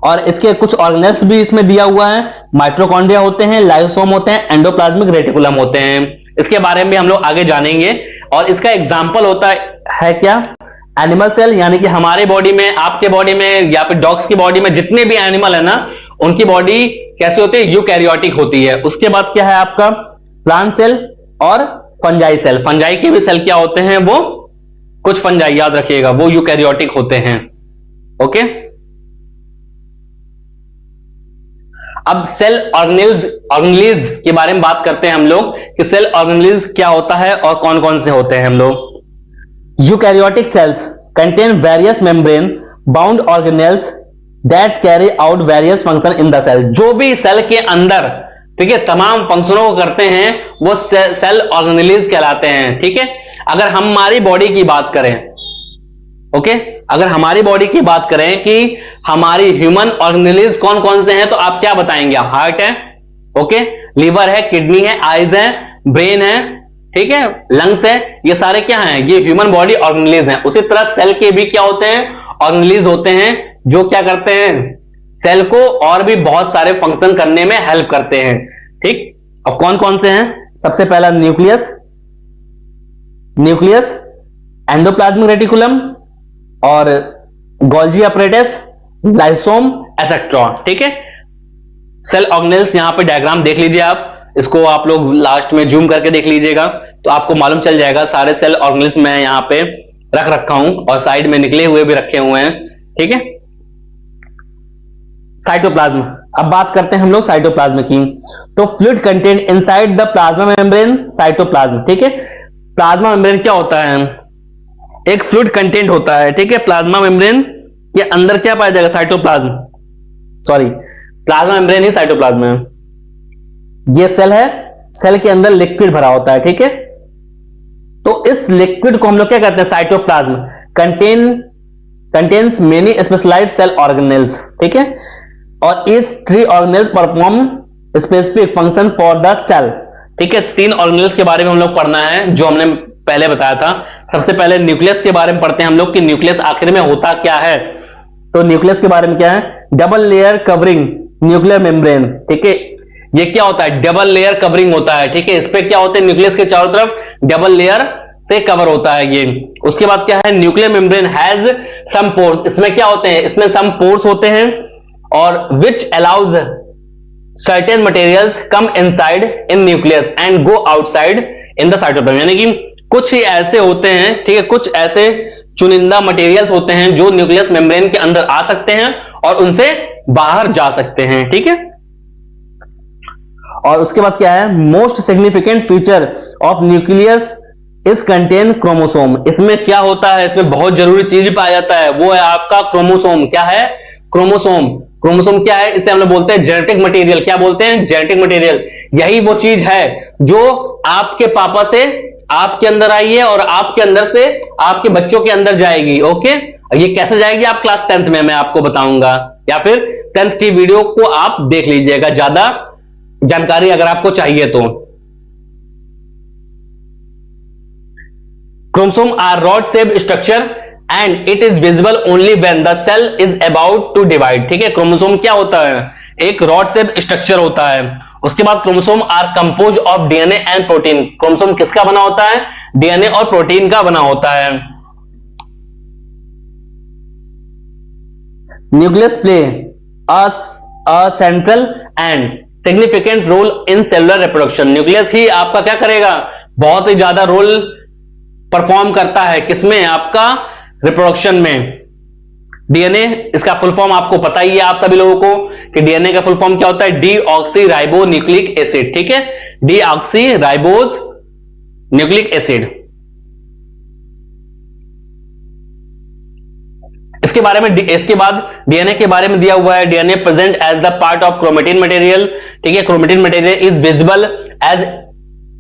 और इसके कुछ ऑर्गेनेल्स भी इसमें दिया हुआ है, माइटोकॉन्ड्रिया होते हैं, लाइसोसोम होते हैं, एंडोप्लाज्मिक रेटिकुलम होते हैं। इसके बारे में हम लोग आगे जानेंगे। और इसका एग्जाम्पल होता है क्या? एनिमल सेल, यानी कि हमारे बॉडी में, आपके बॉडी में, या फिर डॉग्स की बॉडी में जितने भी एनिमल है ना, उनकी बॉडी कैसे होती है? यूकैरियोटिक होती है। उसके बाद क्या है आपका? प्लांट सेल और फंजाई सेल। फंजाई के भी सेल क्या होते हैं? वो कुछ फंजाई, याद रखिएगा, वो यूकैरियोटिक होते हैं, ओके। अब सेल ऑर्गेनेल्स के बारे में बात करते हैं हम लोग कि सेल ऑर्गेनेल्स क्या होता है और कौन कौन से होते हैं हम लोग। Eukaryotic cells contain various membrane bound organelles that carry out various function in the cell. जो भी सेल के अंदर, ठीक है, तमाम फंक्शनों को करते हैं वो सेल ऑर्गेनेल्स कहलाते हैं, ठीक है। अगर हमारी बॉडी की बात करें, ओके, अगर हमारी बॉडी की बात करें कि हमारी ह्यूमन ऑर्गेनेल्स कौन कौन से हैं, तो आप क्या बताएंगे? हार्ट है, ओके, लीवर है, किडनी है, आईज है, ब्रेन है, ठीक है, लंग्स है, ये सारे क्या हैं? ये ह्यूमन बॉडी ऑर्गेनेल्स हैं। उसी तरह सेल के भी क्या होते हैं? ऑर्गेनेल्स होते हैं, जो क्या करते हैं? सेल को और भी बहुत सारे फंक्शन करने में हेल्प करते हैं, ठीक। अब कौन कौन से हैं? सबसे पहला न्यूक्लियस, एंडोप्लाज्मिक रेटिकुलम और गोल्जी अपरेटस, लाइसोम एटसेट्रा, ठीक है। सेल ऑर्गेनेल्स यहां पे डायग्राम देख लीजिए आप, इसको आप लोग लास्ट में जूम करके देख लीजिएगा। तो आपको मालूम चल जाएगा। सारे सेल ऑर्गेनेल्स मैं यहाँ पे रख रखा हूं और साइड में निकले हुए भी रखे हुए हैं, ठीक है। साइटोप्लाज्म, अब बात करते हैं हम लोग साइटोप्लाज्म की। तो fluid content inside the plasma membrane cytoplasm, ठीक है। प्लाज्मा मेम्ब्रेन क्या होता है? एक फ्लूइड कंटेंट होता है, ठीक है। प्लाज्मा मेम्ब्रेन के अंदर क्या पाया जाएगा? साइटोप्लाज्म, सॉरी प्लाज्मा मेम्ब्रेन ही साइटोप्लाज्म है। ये सेल है, सेल के अंदर लिक्विड भरा होता है, ठीक है। तो इस लिक्विड को हम लोग क्या कहते हैं? Cytoplasm. Contains many specialised cell organelles, ठीक है। और इस 3 organelles perform specific function for the cell, ठीक है। 3 ऑर्गेनेल्स के बारे में हम लोग पढ़ना है जो हमने पहले बताया था। सबसे पहले न्यूक्लियस के बारे में पढ़ते हैं हम लोग कि न्यूक्लियस आखिर में होता क्या है। तो न्यूक्लियस के बारे में क्या है? Double layer covering nuclear membrane, ठीक है। ये क्या होता है? डबल लेयर कवरिंग होता है, ठीक है। इस पे क्या होते हैं? न्यूक्लियस के चारों तरफ डबल लेयर से कवर होता है ये। उसके बाद क्या है? Nuclear membrane has some pores. इसमें क्या होते हैं? इसमें सम पोर्स होते हैं और which allows certain materials come inside in nucleus and go outside in the cytoplasm। यानी कि कुछ ही ऐसे होते हैं, ठीक है, कुछ ऐसे चुनिंदा मटेरियल्स होते हैं जो न्यूक्लियस मेम्ब्रेन के अंदर आ सकते हैं और उनसे बाहर जा सकते हैं, ठीक है। और उसके बाद क्या है? Most significant feature of nucleus is contain chromosome. इसमें क्या होता है? इसमें बहुत जरूरी चीज पाया जाता है, वो है आपका क्रोमोसोम। क्या है? क्रोमोसोम। क्रोमोसोम क्या है? इसे हम लोग बोलते हैं जेनेटिक मटेरियल। क्या बोलते हैं? Genetic material. यही वो चीज है जो आपके पापा से आपके अंदर आई है और आपके अंदर से आपके बच्चों के अंदर जाएगी, ओके। ये कैसे जाएगी? आप क्लास 10th में मैं आपको बताऊंगा, या फिर 10th की वीडियो को आप देख लीजिएगा, ज्यादा जानकारी अगर आपको चाहिए तो। Chromosome are rod shape structure and it is visible only when the cell is about to divide, ठीक है। क्रोमोसोम क्या होता है? एक रॉड शेप स्ट्रक्चर होता है। उसके बाद chromosome are compose of DNA and protein. Chromosome किसका बना होता है? डीएनए और प्रोटीन का बना होता है। Nucleus play a central and significant role in cellular reproduction. Nucleus ही आपका क्या करेगा? बहुत ही ज्यादा रोल परफॉर्म करता है किसमें? आपका रिप्रोडक्शन में। डीएनए, इसका फुल फॉर्म आपको पता ही है आप सभी लोगों को कि डीएनए का फुल फॉर्म क्या होता है? डीऑक्सी राइबो न्यूक्लिक एसिड, ठीक है। Deoxy ribose nucleic acid. इसके बाद डीएनए के बारे में दिया हुआ है। DNA present as the part of chromatin material, ठीक है। Chromatin material is visible as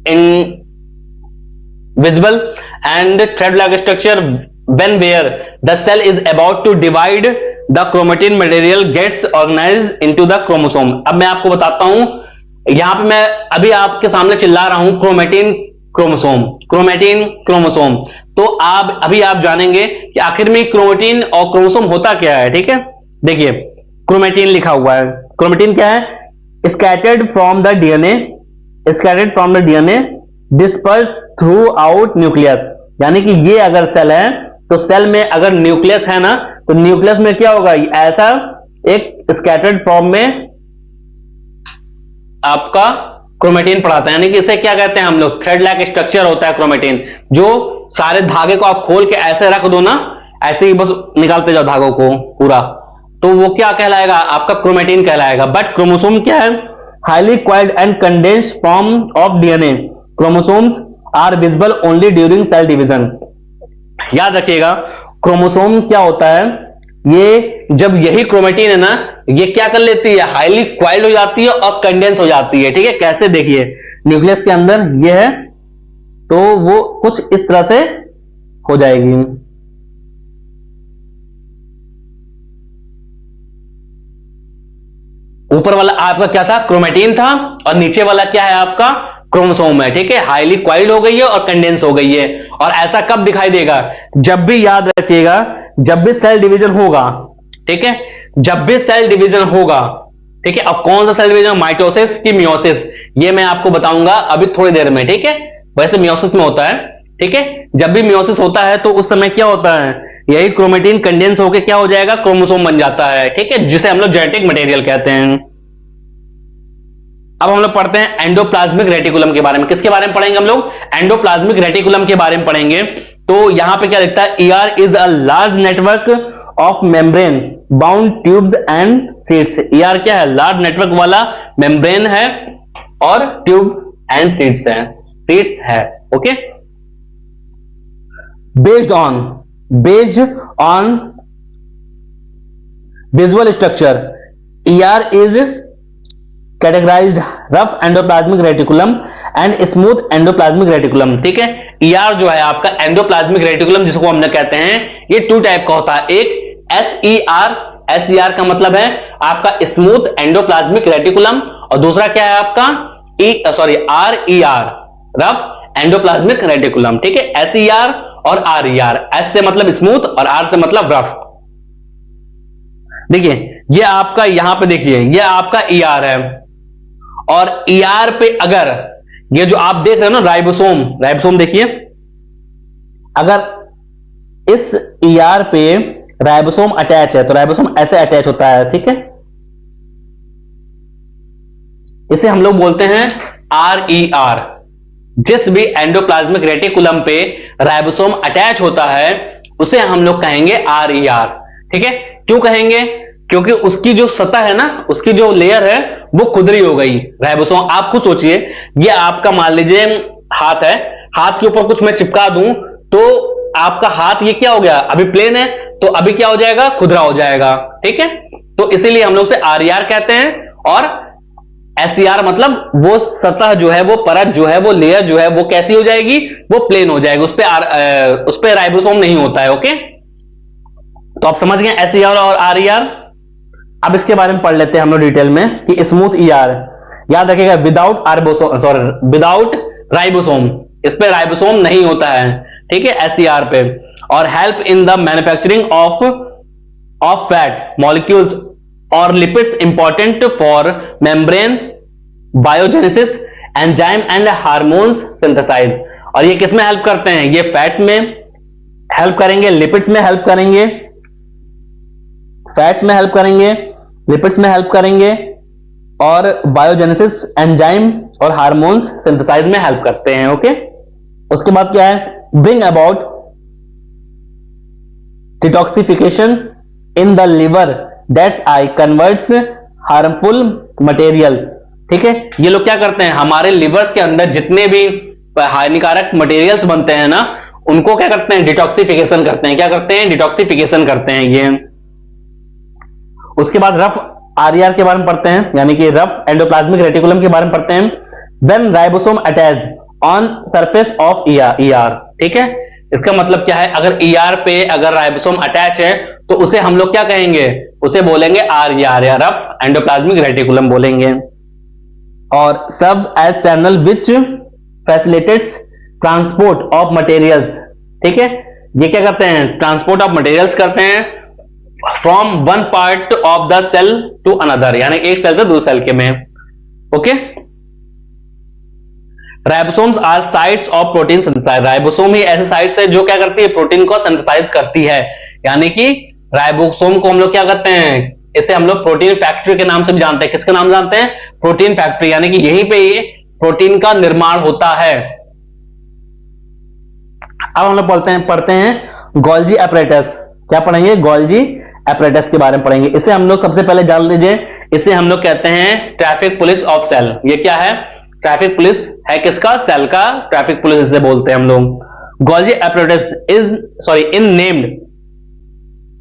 invisible and thread like structure when where the cell is about to divide the chromatin material gets organized into the chromosome। अब मैं आपको बताता हूं, यहां पे मैं अभी आपके सामने चिल्ला रहा हूं क्रोमेटिन क्रोमोसोम, क्रोमेटिन क्रोमोसोम। तो अभी आप जानेंगे कि आखिर में क्रोमेटिन और क्रोमोसोम होता क्या है, ठीक है। देखिए क्रोमेटिन लिखा हुआ है। क्रोमेटिन क्या है? scattered from the DNA dispersed throughout nucleus। यानी कि ये अगर सेल है तो सेल में अगर न्यूक्लियस है ना, तो न्यूक्लियस में क्या होगा? ऐसा एक स्कैटर्ड फॉर्म में आपका क्रोमेटिन पढ़ाता है। यानी कि इसे क्या कहते हैं हम लोग? थ्रेड लाइक स्ट्रक्चर होता है क्रोमेटिन। जो सारे धागे को आप खोल के ऐसे रख दो ना, ऐसे ही बस निकालते जाओ धागों को पूरा, तो वो क्या कहलाएगा? आपका क्रोमेटिन कहलाएगा। बट क्रोमोसोम क्या है? Highly coiled and condensed form of DNA. Chromosomes are visible only during cell division. याद रखिएगा क्रोमोसोम क्या होता है? ये जब यही क्रोमेटिन है ना, ये क्या कर लेती है? हाईली क्वाइल्ड हो जाती है और कंडेंस हो जाती है, ठीक है। कैसे? देखिए न्यूक्लियस के अंदर ये है तो वो कुछ इस तरह से हो जाएगी। ऊपर वाला आपका क्या था? क्रोमेटिन था, और नीचे वाला क्या है? आपका क्रोमोसोम है, ठीक है। हाईली क्वाइल्ड हो गई है और कंडेंस हो गई है। और ऐसा कब दिखाई देगा? जब भी, याद रखिएगा, जब भी सेल डिवीजन होगा, ठीक है। जब भी सेल डिवीजन होगा, ठीक है। अब कौन सा सेल डिवीजन? माइटोसिस की मियोसिस? ये मैं आपको बताऊंगा अभी थोड़ी देर में, ठीक है। वैसे मियोसिस में होता है, ठीक है। जब भी मियोसिस होता है तो उस समय क्या होता है? यही क्रोमेटिन कंडेंस होकर क्या हो जाएगा? क्रोमोसोम बन जाता है, ठीक है, जिसे हम लोग जेनेटिक मटेरियल कहते हैं। अब हम लोग पढ़ते हैं एंडोप्लाज्मिक रेटिकुलम के बारे में। किसके बारे में पढ़ेंगे हम लोग? एंडोप्लाज्मिक रेटिकुलम के बारे में पढ़ेंगे। तो यहां पे क्या लिखता है? ER is a large network of membrane bound tubes and seeds. ER क्या है? लार्ज नेटवर्क वाला मेम्ब्रेन है और ट्यूब एंड सीड्स है। Okay, based on visual structure, ER is categorised rough endoplasmic reticulum and smooth endoplasmic reticulum. ठीक है, ER जो है आपका एंडोप्लाज्मिक रेटिकुलम जिसको हम कहते हैं, ये टू टाइप का होता है। एक एसईआर का मतलब है आपका स्मूथ एंडोप्लाज्मिक रेटिकुलम, और दूसरा क्या है आपका आरईआर, रफ एंडोप्लाज्मिक रेटिकुलम। ठीक है, एसईआर और आरईआर, एस से मतलब स्मूथ और आर से मतलब रफ। देखिए ये आपका यहां पे देखिए ये आपका ईआर है, और ईआर पे अगर ये जो आप देख रहे हो ना राइबोसोम देखिए, अगर इस ईआर पे राइबोसोम अटैच है तो राइबोसोम ऐसे अटैच होता है। ठीक है, इसे हम लोग बोलते हैं आरईआर। जिस भी एंडोप्लाज्मिक रेटिकुलम पे राइबोसोम अटैच होता है उसे हम लोग कहेंगे आरईआर। ठीक है, क्यों कहेंगे? क्योंकि उसकी जो सतह है ना, उसकी जो लेयर है वो खुदरी हो गई राइबोसोम। आप खुद सोचिए, ये आपका मान लीजिए हाथ है, हाथ के ऊपर कुछ मैं चिपका दूं तो आपका हाथ ये क्या हो गया? अभी प्लेन है तो अभी क्या हो जाएगा? खुदरा हो जाएगा। ठीक है, तो इसीलिए हम लोग उसे आरईआर कहते हैं, और एसईआर मतलब वो सतह जो है, वो परत जो है, वो लेयर जो है वो कैसी हो जाएगी? वो प्लेन हो जाएगी, उस पे राइबोसोम नहीं होता है। ओके, तो आप समझ गए एसईआर और आरईआर। अब इसके बारे में पढ़ लेते हैं हम लोग डिटेल में कि स्मूथ ईआर, याद रखिएगा विदाउट राइबोसोम, इस पे राइबोसोम नहीं होता है। ठीक है, एसईआर पे, और help in the manufacturing of fat molecules और lipids important for membrane biogenesis enzyme and hormones synthesize. और ये किसमें हेल्प करते हैं? ये फैट्स में हेल्प करेंगे, लिपिड्स में हेल्प करेंगे, फैट्स में हेल्प करेंगे, लिपिड्स में हेल्प करेंगे, और बायोजेनेसिस एंजाइम और हार्मोन्स सिंथेसाइज में हेल्प करते हैं। ओके, उसके बाद क्या है? Bring about detoxification in the liver that's I converts harmful material. ठीक है, ये लोग क्या करते हैं? हमारे लिवर्स के अंदर जितने भी हानिकारक मटेरियल्स बनते हैं ना, उनको क्या करते हैं? डिटॉक्सिफिकेशन करते हैं। क्या करते हैं? डिटॉक्सिफिकेशन करते हैं ये। उसके बाद रफ आरईआर के बारे में पढ़ते हैं, यानी कि रफ एंडोप्लाज्मिक रेटिकुलम के बारे में पढ़ते हैं। When ribosome attach on surface of ER. ठीक है, इसका मतलब क्या है? अगर ईआर पे अगर राइबोसोम अटैच है तो उसे हम लोग क्या कहेंगे? उसे बोलेंगे आरईआर या रफ एंडोप्लाज्मिक रेटिकुलम बोलेंगे। और सब as channel which facilitates transport of materials. ठीक है, ये क्या करते हैं? ट्रांसपोर्ट ऑफ मटेरियल्स करते हैं from one part of the cell to another, यानी एक सेल से दूसरे सेल के में। Okay, ribosomes are sites of protein synthesize. Ribosome ही ऐसे साइट्स है जो क्या करती है? प्रोटीन को सिंथेसाइज करती है। यानी कि राइबोसोम को हम लोग क्या करते हैं? इसे हम लोग प्रोटीन फैक्ट्री के नाम से भी जानते हैं। किसके नाम जानते हैं? प्रोटीन फैक्ट्री, यानी कि यहीं पे ये प्रोटीन का निर्माण होता है। अब हम लोग पढ़ते हैं गोल्जी एपरेटस। क्या पढ़ेंगे? गोल्जी एपरेटस के बारे में पढ़ेंगे। इसे हम लोग सबसे पहले जान लीजिए, इसे हम लोग कहते हैं ट्रैफिक पुलिस ऑफ सेल। ये क्या है? ट्रैफिक पुलिस है किसका? सेल का ट्रैफिक पुलिस इसे बोलते हैं हम लोग। Golgi apparatus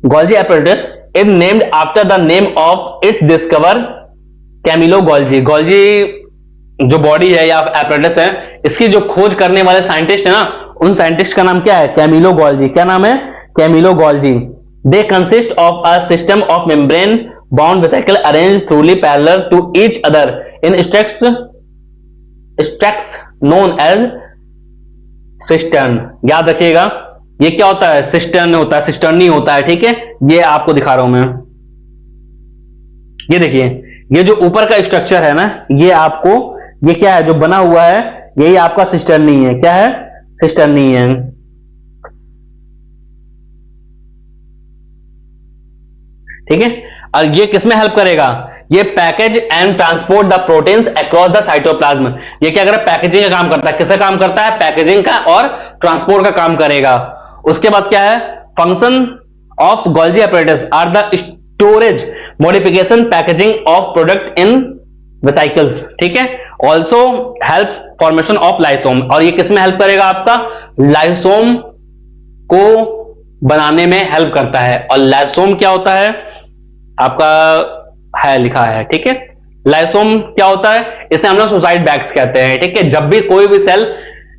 Golgi apparatus is named after the name of its discover Camillo Golgi. Golgi जो बॉडी है या एपरेटस है, इसकी जो खोज करने वाले साइंटिस्ट है ना, उन साइंटिस्ट का नाम क्या है? Camillo Golgi. क्या नाम है? Camillo Golgi. They consist of a system of membrane bound vesicles arranged truly parallel to each other in stacks known as cistern। याद रखिएगा, ये क्या होता है? सिस्टर्न होता है, सिस्टर्नी होता है। ठीक है, ये आपको दिखा रहा हूं मैं। ये देखिए, ये जो ऊपर का स्ट्रक्चर है ना, ये आपको ये क्या है जो बना हुआ है? यही आपका सिस्टर्नी है। क्या है? सिस्टर्नी है। ठीक है, और ये किसमें हेल्प करेगा? ये package and transport the proteins across the cytoplasm. ये क्या करेगा, पैकेजिंग का काम करता है। किसका काम करता है, पैकेजिंग का और ट्रांसपोर्ट का काम करेगा। उसके बाद क्या है, function of Golgi apparatus are the storage, modification, packaging of product in vesicles, ठीक है। Also help formation of lysosome, और ये किसमें हेल्प करेगा, आपका लाइसोम को बनाने में हेल्प करता है। और लाइसोम क्या होता है, आपका है लिखा है, ठीक है। लाइसोम क्या होता है, इसे हम लोग सुसाइड बैग्स कहते हैं, ठीक है। जब भी कोई भी सेल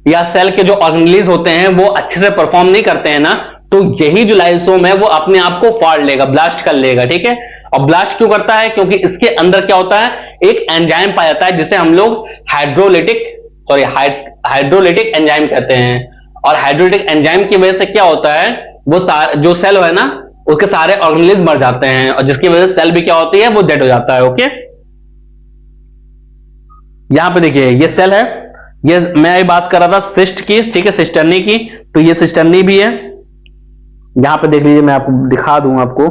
या सेल के जो ऑर्गेनेलिज होते हैं वो अच्छे से परफॉर्म नहीं करते हैं ना, तो यही जो लाइसोम है वो अपने आप को फाड़ लेगा, ब्लास्ट कर लेगा, ठीक है। और ब्लास्ट क्यों करता है, क्योंकि इसके अंदर क्या होता है, एक एंजाइम पाया जाता है जिसे हम लोग हाइड्रोलिटिक एंजाइम कहते हैं। और हाइड्रोलिटिक एंजाइम की वजह से क्या होता है, वो जो सेल है ना उसके सारे ऑर्गेनेलिज मर जाते हैं, और जिसकी वजह से सेल भी क्या होती है, वो डेड हो जाता है। ओके, यहां पे देखिए ये सेल है, ये मैं बात कर रहा था सिस्ट की, ठीक है, सिस्टर्नी की, तो ये सिस्टर्नी भी है। यहां पे देख लीजिए, मैं आपको दिखा दूं आपको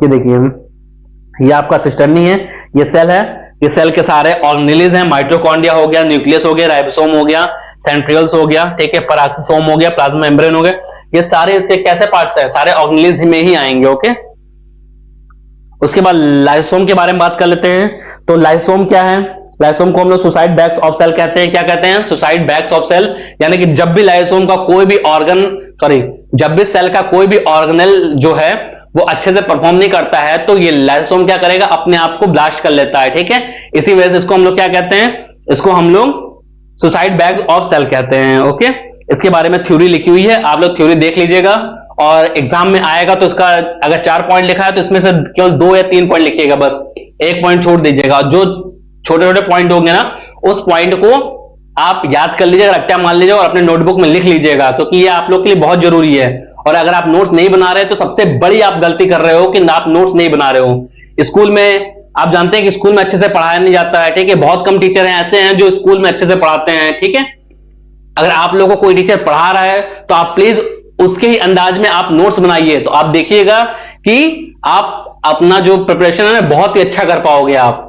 कि देखिए ये आपका सिस्टर्नी है, ये सेल है, ये सेल के सारे ऑर्गेनेलिज हैं, माइटोकॉन्ड्रिया हो गया, न्यूक्लियस हो गया, राइबोसोम हो गया, सेंट्रियोल्स हो गया, ठीक है, पराक्सोम हो गया, प्लाज्मा मेम्ब्रेन हो गया, ये सारे इसके कैसे पार्ट्स हैं, सारे ऑर्गेनेलिज में ही आएंगे। ओके, उसके बाद लाइसोम के बारे में बात कर लेते हैं। तो लाइसोम क्या है, लाइसोम को हम लोग सुसाइड बैग्स ऑफ सेल कहते हैं। क्या कहते हैं, सुसाइड बैग्स ऑफ सेल, यानी कि जब भी लाइसोम का कोई भी ऑर्गन, जब भी सेल का कोई भी ऑर्गेनेल जो है वो अच्छे से परफॉर्म नहीं करता है, तो ये लाइसोम क्या करेगा, अपने आप को ब्लास्ट कर लेता है, ठीक है। इसी वजह से इसको हम लोग क्या कहते हैं, इसको हम लोग सुसाइड बैग ऑफ सेल कहते हैं। ओके, इसके बारे में थ्योरी लिखी हुई है, आप लोग थ्योरी देख लीजिएगा, और एग्जाम में आएगा तो इसका अगर 4 पॉइंट लिखा है तो इसमें से केवल 2 या 3 पॉइंट लिखिएगा, बस 1 पॉइंट छोड़ दीजिएगा। जो छोटे छोटे पॉइंट होंगे ना, उस पॉइंट को आप याद कर लीजिएगा, रट्टा मार लीजिएगा और अपने नोटबुक में लिख लीजिएगा, क्योंकि ये आप लोग के लिए बहुत जरूरी है। और अगर आप नोट्स नहीं बना रहे तो सबसे बड़ी आप गलती कर रहे हो कि आप नोट्स नहीं बना रहे हो। स्कूल में आप जानते हैं कि स्कूल में अच्छे से पढ़ाया नहीं जाता है, ठीक है, बहुत कम टीचर हैं ऐसे हैं जो स्कूल में अच्छे से पढ़ाते हैं, ठीक है। अगर आप लोगों को कोई टीचर पढ़ा रहा है तो आप प्लीज उसके ही अंदाज में आप नोट्स बनाइए, तो आप देखिएगा कि आप अपना जो प्रिपरेशन है ना बहुत ही अच्छा कर पाओगे आप।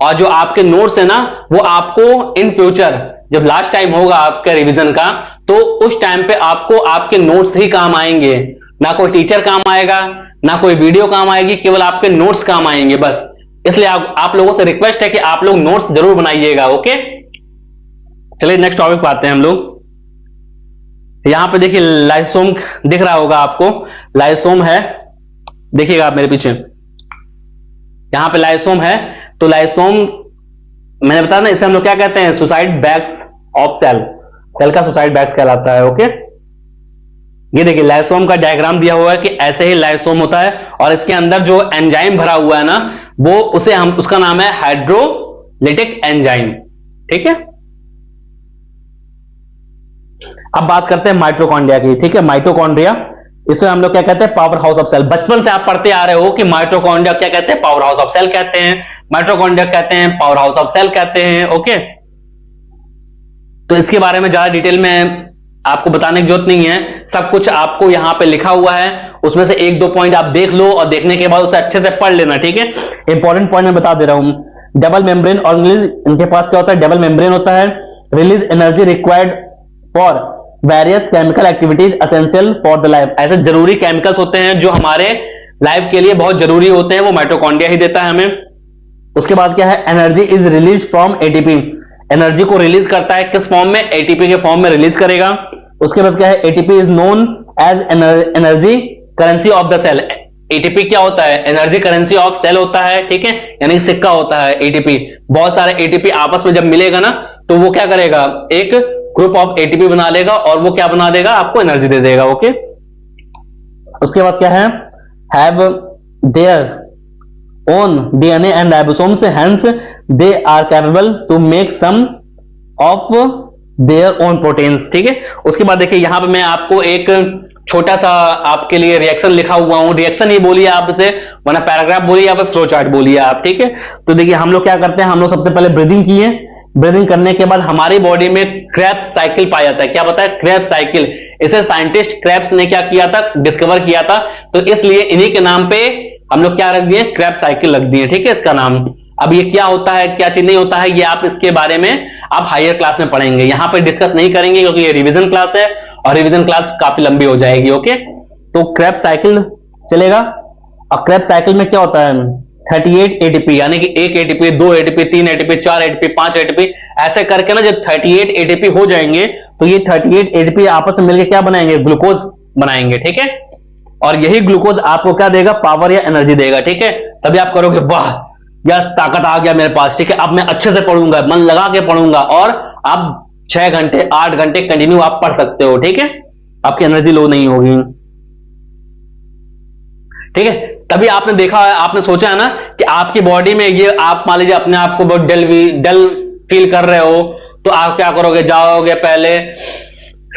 और जो आपके नोट्स है ना वो आपको इन फ्यूचर जब लास्ट टाइम होगा आपका रिवीजन का, तो उस टाइम पे आपको आपके नोट्स ही काम आएंगे, ना कोई टीचर काम आएगा, ना कोई वीडियो काम आएगी, केवल आपके नोट्स काम आएंगे बस। इसलिए आप लोगों से रिक्वेस्ट है कि आप लोग नोट्स जरूर बनाइएगा। ओके, चलिए नेक्स्ट टॉपिक पे आते हैं हम लोग। यहां पे देखिए लाइसोम दिख रहा होगा आपको, लाइसोम है, देखिएगा आप मेरे पीछे, यहां पे लाइसोम है। तो लाइसोम मैंने बताया ना, इसे हम लोग क्या कहते हैं, suicide bags of cell, cell का सुसाइड बैग्स कहलाता है। ओके, ये देखिए लाइसोम का डायग्राम दिया हुआ है कि ऐसे ही लाइसोम होता है, और इसके अंदर जो एंजाइम भरा हुआ है ना वो उसका नाम है हाइड्रोलिटिक एंजाइम, ठीक है। अब बात करते हैं माइटोकॉन्ड्रिया की, ठीक है। माइटोकॉन्ड्रिया, इसे हम लोग क्या कहते हैं, पावर हाउस ऑफ सेल। बचपन से आप पढ़ते आ रहे हो कि माइटोकॉन्ड्रिया क्या कहते हैं, पावर हाउस ऑफ सेल कहते हैं, माइटोकॉन्ड्रिया कहते हैं, पावर हाउस ऑफ सेल कहते हैं। ओके, तो इसके बारे में ज्यादा डिटेल में आपको बताने की जरूरत नहीं है, सब कुछ आपको यहां पे लिखा हुआ है, उसमें से 1-2 पॉइंट आप देख लो और देखने के बाद उसे अच्छे से पढ़ लेना, ठीक है। इंपॉर्टेंट पॉइंट मैं बता दे रहा हूं। डबल मेम्ब्रेन ऑर्गेनेलिज, इनके पास क्या होता है, डबल मेम्ब्रेन होता है, release energy required for various chemical activities essential for the life. ऐसे जरूरी केमिकल्स होते हैं जो हमारे लाइफ के लिए बहुत जरूरी होते हैं, वो माइटोकॉन्ड्रिया ही देता है हमें। उसके बाद क्या है, energy is release from ATP, energy को रिलीज करता है किस फॉर्म में, एटीपी के फॉर्म में रिलीज करेगा। उसके बाद क्या है, ATP is known as energy currency of the cell. ATP क्या होता है, एनर्जी करेंसी ऑफ सेल होता है, ठीक है, यानी सिक्का होता है एटीपी। बहुत सारे एटीपी आपस में जब मिलेगा ना तो वो क्या करेगा, एक ग्रुप ऑफ एटीपी बना लेगा और वो क्या बना देगा, आपको एनर्जी दे देगा। ओके, उसके बाद क्या है, have their own DNA and ribosomes, hence they are capable to make some of their own proteins, ठीक है। उसके बाद देखिए यहां पे मैं आपको एक छोटा सा आपके लिए रिएक्शन लिखा हुआ हूं, रिएक्शन ही बोलिए आप इसे, वरना पैराग्राफ बोलिए या फिर फ्लो चार्ट बोलिए आप, ठीक है। तो देखिए हम लोग क्या करते हैं, हम लोग सबसे पहले ब्रीदिंग किए, ब्रीदिंग करने के बाद हमारी बॉडी में क्रेब्स साइकिल पाया जाता है। क्या पता है, क्रेब्स साइकिल, इसे साइंटिस्ट क्रेब्स ने क्या किया था, डिस्कवर किया था, तो इसलिए इन्हीं के नाम पे हम लोग क्या रख दिए, क्रेब्स साइकिल रख दिए, ठीक है, इसका नाम। अब ये क्या होता है क्या चीज नहीं होता है, ये आप इसके बारे में आप हायर क्लास में पढ़ेंगे, यहां पर डिस्कस नहीं करेंगे क्योंकि ये रिवीजन क्लास है और रिवीजन क्लास काफी लंबी हो जाएगी। ओके, तो क्रेब्स साइकिल चलेगा। और क्रेब्स साइकिल में क्या होता है 38 एटीपी, यानी कि 1 ATP, 2 ATP, 3 ATP, 4 ATP, 5 ATP, ऐसे करके ना जब 38 एटीपी हो जाएंगे तो ये 38 एटीपी आपस में मिलकर क्या बनाएंगे, ग्लूकोज बनाएंगे। ठीक है, और यही ग्लूकोज आपको क्या देगा, पावर या एनर्जी देगा। ठीक है, तभी आप करोगे वाह यार ताकत आ गया मेरे पास, ठीक है अब मैं अच्छे से पढ़ूंगा, मन लगा के पढ़ूंगा, और आप 6 घंटे 8 घंटे कंटिन्यू आप पढ़ सकते हो। ठीक है, आपकी एनर्जी लो नहीं होगी। ठीक है, तभी आपने देखा है, आपने सोचा है ना कि आपकी बॉडी में ये, आप मान लीजिए अपने आप को बहुत डल फील कर रहे हो, तो आप क्या करोगे, जाओगे पहले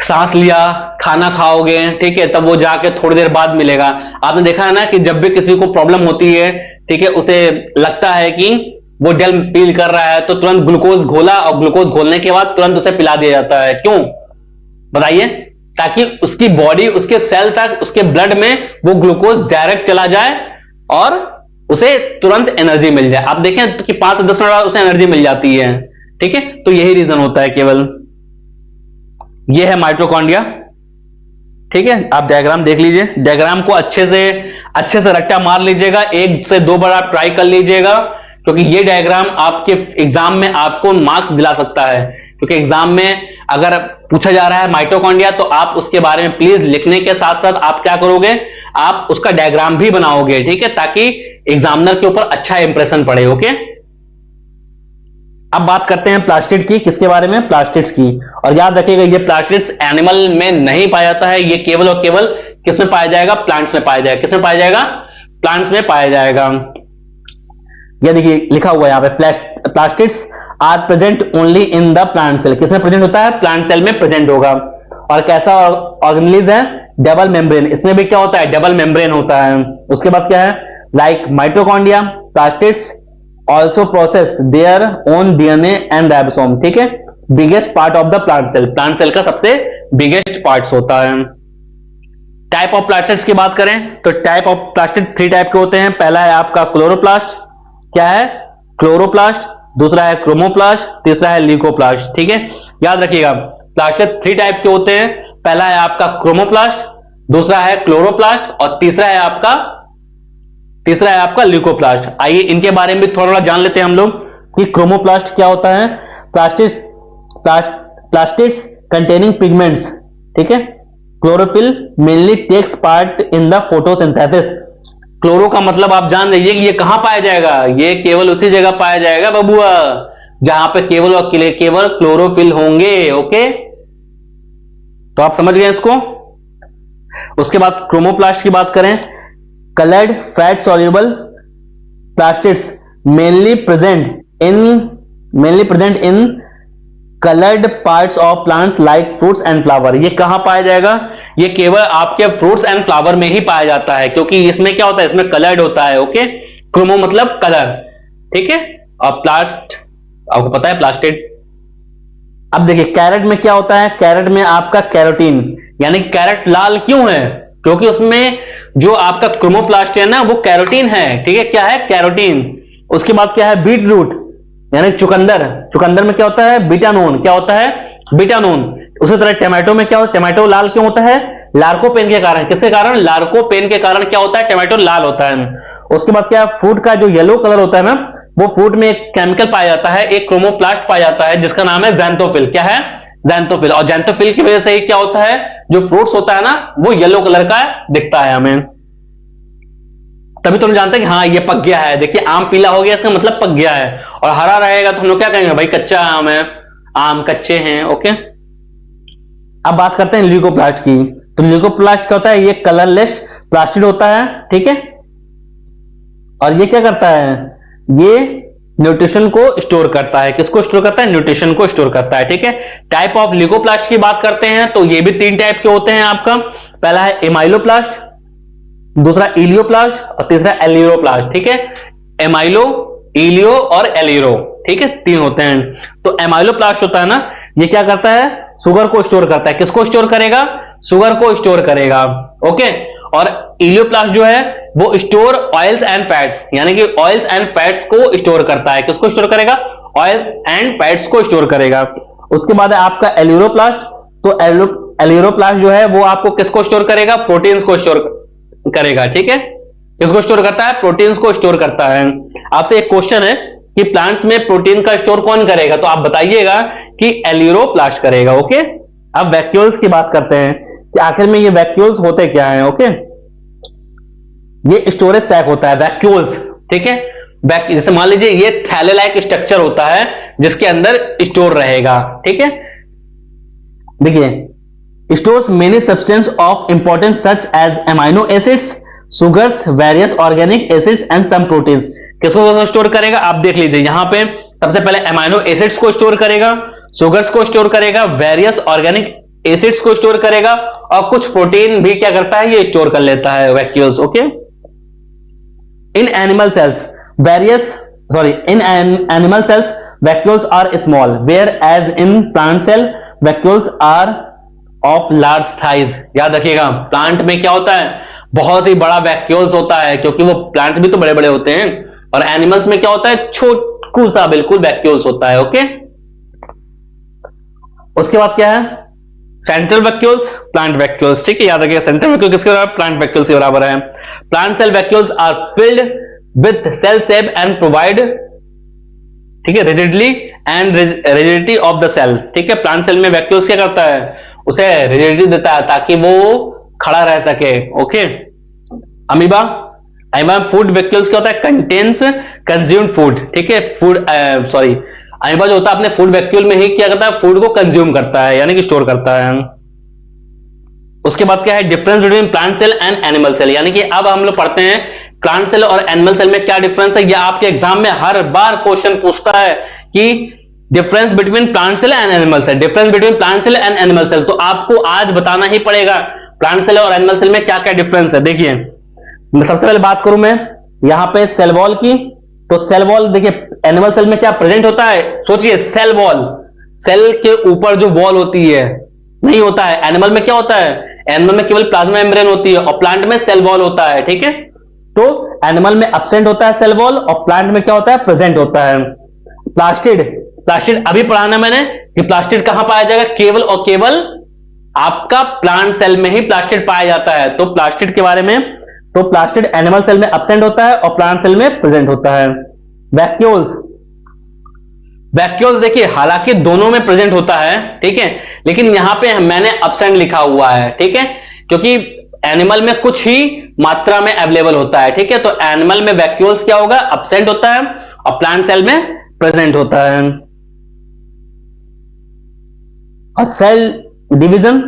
सांस लिया, खाना खाओगे, ठीक है, तब वो जाके थोड़ी देर बाद मिलेगा। आपने देखा है ना कि जब भी किसी को प्रॉब्लम होती है, ठीक है, उसे लगता है कि वो डल फील कर रहा है, तो तुरंत ग्लूकोज घोला, और ग्लूकोज घोलने के बाद तुरंत उसे पिला दिया जाता है। क्यों बताइए, ताकि उसकी बॉडी, उसके सेल तक, उसके ब्लड में वो ग्लूकोज डायरेक्ट चला जाए और उसे तुरंत एनर्जी मिल जाए। आप देखें कि 5 से 10 मिनट बाद उसे एनर्जी मिल जाती है। ठीक है, तो यही रीजन होता है केवल। ये है माइटोकॉन्ड्रिया। ठीक है, आप डायग्राम देख लीजिए, डायग्राम को अच्छे से रट्टा मार लीजिएगा, 1 से 2 बार आप ट्राई कर लीजिएगा, क्योंकि ये डायग्राम आपके एग्जाम में आपको मार्क्स दिला सकता है। क्योंकि एग्जाम में अगर पूछा जा रहा है माइटोकॉन्ड्रिया, तो आप उसके बारे में प्लीज लिखने के साथ साथ आप क्या करोगे, आप उसका डायग्राम भी बनाओगे। ठीक है, ताकि एग्जामिनर के ऊपर अच्छा इंप्रेशन पड़े। ओके, अब बात करते हैं प्लास्टिड की, किसके बारे में, प्लास्टिड्स की। और याद रखिएगा ये प्लास्टिड्स एनिमल में नहीं पाया जाता है, ये केवल और केवल किसमें पाया जाएगा, प्लांट्स में पाया जाएगा। किसमें पाया जाएगा, प्लांट्स में पाया जाएगा। ये देखिए लिखा हुआ है यहाँ पे, plastids are present only in the plant cell. किसमें प्रेजेंट होता है, प्लांट सेल में प्रेजेंट होगा। और कैसा ऑर्गेनिज है, डबल मेम्ब्रेन, इसमें भी क्या होता है, डबल मेम्ब्रेन होता है। उसके बाद क्या है, like mitochondria, plastids also process their own DNA and ribosome. ठीक है, biggest part of the plant cell का सबसे बिगेस्ट पार्ट होता है। टाइप ऑफ प्लास्टिड्स की बात करें तो टाइप ऑफ प्लास्टिड 3 टाइप के होते हैं। पहला है आपका क्लोरोप्लास्ट, क्या है, क्लोरोप्लास्ट। दूसरा है क्रोमोप्लास्ट, तीसरा है ल्यूकोप्लास्ट। ठीक है, याद रखिएगा प्लास्टिड 3 टाइप के होते हैं। पहला है आपका क्रोमोप्लास्ट, दूसरा है क्लोरोप्लास्ट, और तीसरा है आपका ल्यूकोप्लास्ट। आइए इनके बारे में थोड़ा जान लेते हैं हम लोग कि क्रोमोप्लास्ट क्या होता है। प्लास्टिड्स कंटेनिंग पिगमेंट्स, ठीक है, chlorophyll mainly takes part in the photosynthesis. Chloro का मतलब आप जान लीजिए कि ये कहां पाया जाएगा, ये केवल उसी जगह पाया जाएगा बबुआ जहां पे केवल और केवल क्लोरोफिल होंगे। ओके, तो आप समझ गए इसको। उसके बाद क्रोमोप्लास्ट की बात करें, coloured fat soluble plastids mainly present in coloured parts of plants like fruits and flower. ये कहां पाया जाएगा, ये केवल आपके फ्रूट्स एंड फ्लावर में ही पाया जाता है, क्योंकि इसमें क्या होता है, इसमें कलर्ड होता है। ओके, क्रोमो मतलब कलर, ठीक है, और प्लास्ट आपको पता है प्लास्टिड। अब देखिए कैरेट में क्या होता है, कैरेट में आपका कैरोटीन, यानी कैरेट लाल क्यों है, क्योंकि उसमें जो आपका क्रोमोप्लास्ट है ना वो कैरोटीन है। ठीक है, क्या है, कैरोटीन। उसके बाद क्या है, बीट रूट यानी चुकंदर, चुकंदर में क्या होता है, बीटानोन, क्या होता है, बीटानोन। उसी तरह टमाटो में क्या होता है, टमाटो लाल क्यों होता है, लार्कोपेन के कारण। किसके कारण, लार्कोपेन के कारण क्या होता है, टमाटो लाल होता है। उसके बाद क्या है, फूड का जो येलो कलर होता है ना, वो फूड में एक केमिकल पाया जाता है, एक क्रोमोप्लास्ट पाया जाता है जिसका नाम है ज़ैंथोफिल। क्या है, ज़ैंथोफिल। और ज़ैंथोफिल की वजह से ही क्या होता है, जो फ्रूट्स होता है ना वो येलो कलर का दिखता है हमें, तभी तुम जानते हैं कि हाँ ये पक गया है। देखिए आम पीला हो गया इसका मतलब पक गया है, और हरा रहेगा तो हम लोग क्या कहेंगे, भाई कच्चा आम है, आम कच्चे हैं। ओके, अब बात करते हैं ल्यूकोप्लास्ट की। तो ल्यूकोप्लास्ट क्या होता है, ये कलरलेस प्लास्टिड होता है। ठीक है, और ये क्या करता है, ये न्यूट्रिशन को स्टोर करता है। किसको स्टोर करता है, न्यूट्रिशन को स्टोर करता है। ठीक है, टाइप ऑफ ल्यूकोप्लास्ट की बात करते हैं तो ये भी 3 टाइप के होते हैं आपका। पहला है एमाइलोप्लास्ट, दूसरा इलियोप्लास्ट, और तीसरा एलियोप्लास्ट। ठीक है, एमाइलो, इलियो और एलियो, ठीक है, 3 होते हैं। तो एमाइलोप्लास्ट होता है ना, ये क्या करता है, शुगर को स्टोर करता है। किसको स्टोर करेगा, शुगर को स्टोर करेगा। ओके, और इलियोप्लास्ट जो है वो स्टोर ऑयल्स एंड फैट्स, यानी कि ऑयल्स एंड फैट्स को स्टोर करता है। किसको स्टोर करेगा? ऑयल्स एंड फैट्स को स्टोर करेगा। उसके बाद है आपका एल्यूरोप्लास्ट। तो एल्यूरोप्लास्ट जो है वो आपको किसको स्टोर करेगा? प्रोटीन्स को स्टोर करेगा। ठीक है, किसको स्टोर करता है? प्रोटीन्स को स्टोर करता है। आपसे एक क्वेश्चन है कि प्लांट में प्रोटीन का स्टोर कौन करेगा, तो आप बताइएगा कि एल्यूरोप्लास्ट करेगा। ओके, अब वैक्यूल्स की बात करते हैं कि आखिर में ये वैक्यूल्स होते क्या हैं। ओके, ये स्टोरेज सैक होता है वैक्यूल्स। ठीक है, जैसे मान लीजिए ये थैले लाइक स्ट्रक्चर होता है जिसके अंदर स्टोर रहेगा। ठीक है, देखिए stores many substance of important such as amino acids, sugars, various organic acids and some protein. किसको स्टोर करेगा? आप देख लीजिए, यहां पे सबसे पहले एमाइनो एसिड्स को स्टोर करेगा, सुगर्स को स्टोर करेगा, वेरियस ऑर्गेनिक एसिड्स को स्टोर करेगा और कुछ प्रोटीन भी क्या करता है? ये स्टोर कर लेता है vacuoles. Okay, in animal cells in animal cells vacuoles are small, whereas in plant cell vacuoles are of large size। याद रखिएगा, प्लांट में क्या होता है? बहुत ही बड़ा वैक्यूल्स होता है, क्योंकि वो प्लांट्स भी तो बड़े बड़े होते हैं। और एनिमल्स में क्या होता है? छोटू सा बिल्कुल वैक्यूल्स होता है। ओके, उसके बाद क्या है? Central vacuoles, plant vacuoles. ठीक है, याद रखिएगा सेंट्रल वैक्यूल किसके बराबर? प्लांट वैक्यूल्स के बराबर है। Plant cell vacuoles are filled with cell shape and provide, ठीक है, rigidity and rigidity of the cell। ठीक है, प्लांट सेल में वैक्यूल्स क्या करता है? उसे रिजिडिटी देता है ताकि वो खड़ा रह सके। ओके, अमीबा फूड वैक्यूल्स क्या होता है? Contains consumed food. ठीक है, अमीबा जो होता है अपने फूड वैक्यूल में ही क्या करता है? फूड को कंज्यूम करता है, यानी कि स्टोर करता है। उसके बाद क्या है? Difference between plant cell and animal cell, यानी कि अब हम लोग पढ़ते हैं प्लांट सेल और एनिमल सेल में क्या डिफरेंस है। यह आपके एग्जाम में हर बार क्वेश्चन पूछता है कि difference between plant cell and animal cell, difference between plant cell and animal cell. तो आपको आज बताना ही पड़ेगा प्लांट सेल और एनिमल सेल में क्या क्या डिफरेंस है। देखिए, सबसे पहले बात करूं मैं यहां पे सेल वॉल की। तो सेल वॉल देखिए, एनिमल सेल में क्या प्रेजेंट होता है? सोचिए, सेल वॉल, सेल के ऊपर जो वॉल होती है नहीं होता है। एनिमल में क्या होता है? एनिमल में केवल प्लाज्मा मेम्ब्रेन होती है और प्लांट में सेल वॉल होता है। ठीक है, तो एनिमल में एब्सेंट होता है सेल वॉल और प्लांट में क्या होता है? प्रेजेंट होता है। प्लास्टिड अभी पढ़ाना मैंने कि प्लास्टिड कहां पाया जाएगा? केवल और केवल आपका प्लांट सेल में ही प्लास्टिड पाया जाता है। तो प्लास्टिड के बारे में, तो प्लास्टिड एनिमल सेल में एब्सेंट होता है और प्लांट सेल में प्रेजेंट होता है। वैक्यूल्स देखिए, हालांकि दोनों में प्रेजेंट होता है, ठीक है, लेकिन यहां पे मैंने एब्सेंट लिखा हुआ है। ठीक है, क्योंकि एनिमल में कुछ ही मात्रा में अवेलेबल होता है। ठीक है, तो एनिमल में वैक्यूल्स क्या होगा? एब्सेंट होता है और प्लांट सेल में प्रेजेंट होता है। और सेल डिवीजन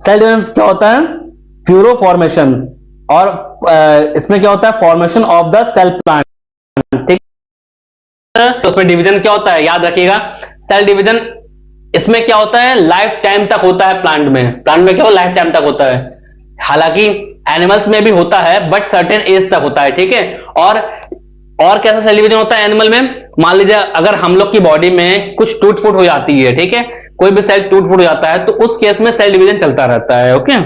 क्या होता है? प्यूरो फॉर्मेशन, और इसमें क्या होता है? Formation of the cell plant. ठीक है, तो उसमें डिवीजन क्या होता है? याद रखिएगा, सेल डिवीजन इसमें क्या होता है? लाइफ टाइम तक होता है। प्लांट में क्या हो? लाइफ टाइम तक होता है। हालांकि एनिमल्स में भी होता है बट सर्टेन एज तक होता है। ठीक है, और कैसा सेल डिवीजन होता है एनिमल में? मान लीजिए अगर हम लोग की बॉडी में कुछ टूट फूट हो जाती है, ठीक है, कोई भी सेल टूट फूट हो जाता है, तो उस केस में सेल डिवीजन चलता रहता है। ओके,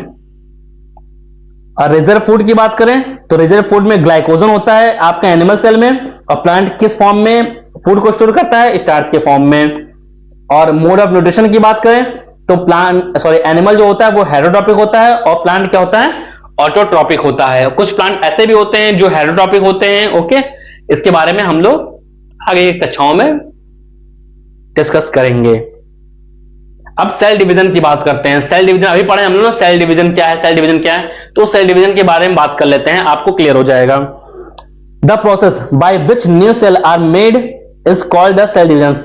और रिजर्व फूड की बात करें तो रिजर्व फूड में ग्लाइकोजन होता है आपका एनिमल सेल में, और प्लांट किस फॉर्म में फूड को स्टोर करता है? स्टार्च के फॉर्म में। और मोड ऑफ न्यूट्रिशन की बात करें तो एनिमल जो होता है वो हेटेरोट्रॉपिक होता है और प्लांट क्या होता है? ऑटोट्रॉपिक होता है। कुछ प्लांट ऐसे भी होते हैं जो हेटेरोट्रॉपिक होते हैं। ओके, इसके बारे में हम लोग आगे की कक्षाओं में डिस्कस करेंगे। अब सेल डिवीजन की बात करते हैं। सेल डिवीजन अभी पढ़े हम लोग, सेल डिवीजन क्या है, सेल डिवीजन क्या है, तो सेल डिवीजन के बारे में बात कर लेते हैं, आपको क्लियर हो जाएगा। The process by which new cell are made is called the cell division.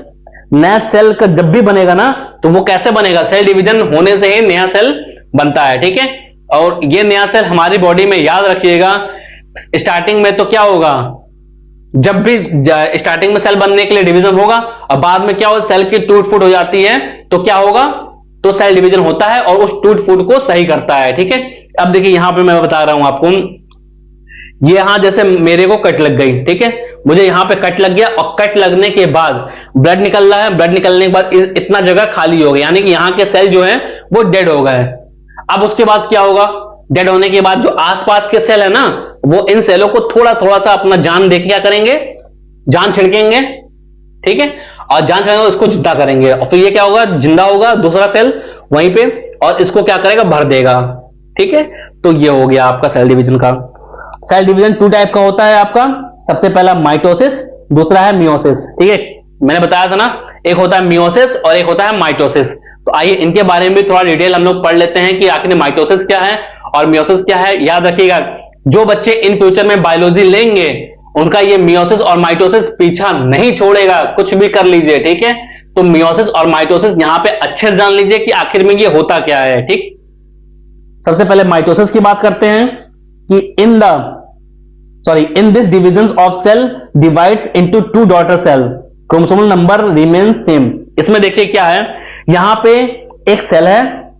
नया सेल का जब भी बनेगा ना, तो वो कैसे बनेगा? सेल डिवीजन होने से ही नया सेल बनता है। ठीक है, और ये नया सेल हमारी बॉडी में, याद रखिएगा, स्टार्टिंग में तो क्या होगा? जब भी स्टार्टिंग में सेल बनने के लिए डिवीजन होगा और बाद में क्या होगा? सेल की टूट फूट हो जाती है तो क्या होगा? तो सेल डिवीजन होता है और उस टूट फूट को सही करता है। ठीक है, अब देखिए यहां पे मैं बता रहा हूं आपको, ये यहां जैसे मेरे को कट लग गई, ठीक है, मुझे यहां पे कट लग गया और कट लगने के बाद ब्लड निकल रहा है, ब्लड निकलने के बाद इतना जगह खाली हो गया, यानी कि यहां के सेल जो है वो डेड हो गए। अब उसके बाद क्या होगा? डेड होने के बाद जो आसपास के सेल है ना, वो इन सेलों को थोड़ा थोड़ा सा अपना जान देके क्या करेंगे, जान छिड़केंगे, ठीक है, और जान छिड़केंगे उसको जिंदा करेंगे, और फिर ये क्या होगा, जिंदा होगा दूसरा सेल वहीं पे, और इसको क्या करेगा, भर देगा, ठीक है। तो ये हो गया आपका सेल डिवीजन का। सेल डिवीजन टू टाइप का होता है आपका, सबसे पहला माइटोसिस, दूसरा है मियोसिस, ठीक है। मैंने बताया था ना, एक होता है मियोसिस और एक होता है माइटोसिस। तो आइए इनके बारे में भी थोड़ा डिटेल हम लोग पढ़ लेते हैं कि आखिर माइटोसिस क्या है और मियोसिस क्या है। याद रखिएगा, जो बच्चे इन फ्यूचर में बायोलॉजी लेंगे उनका ये मियोसिस और माइटोसिस पीछा नहीं छोड़ेगा, कुछ भी कर लीजिए, ठीक है। तो मियोसिस और माइटोसिस यहां पे अच्छे से जान लीजिए कि आखिर में ये होता क्या है, ठीक। सबसे पहले माइटोसिस की बात करते हैं कि in this division of cell divides into two daughter cell, chromosomal number remains same. इसमें देखिए क्या है, यहां पे एक सेल है,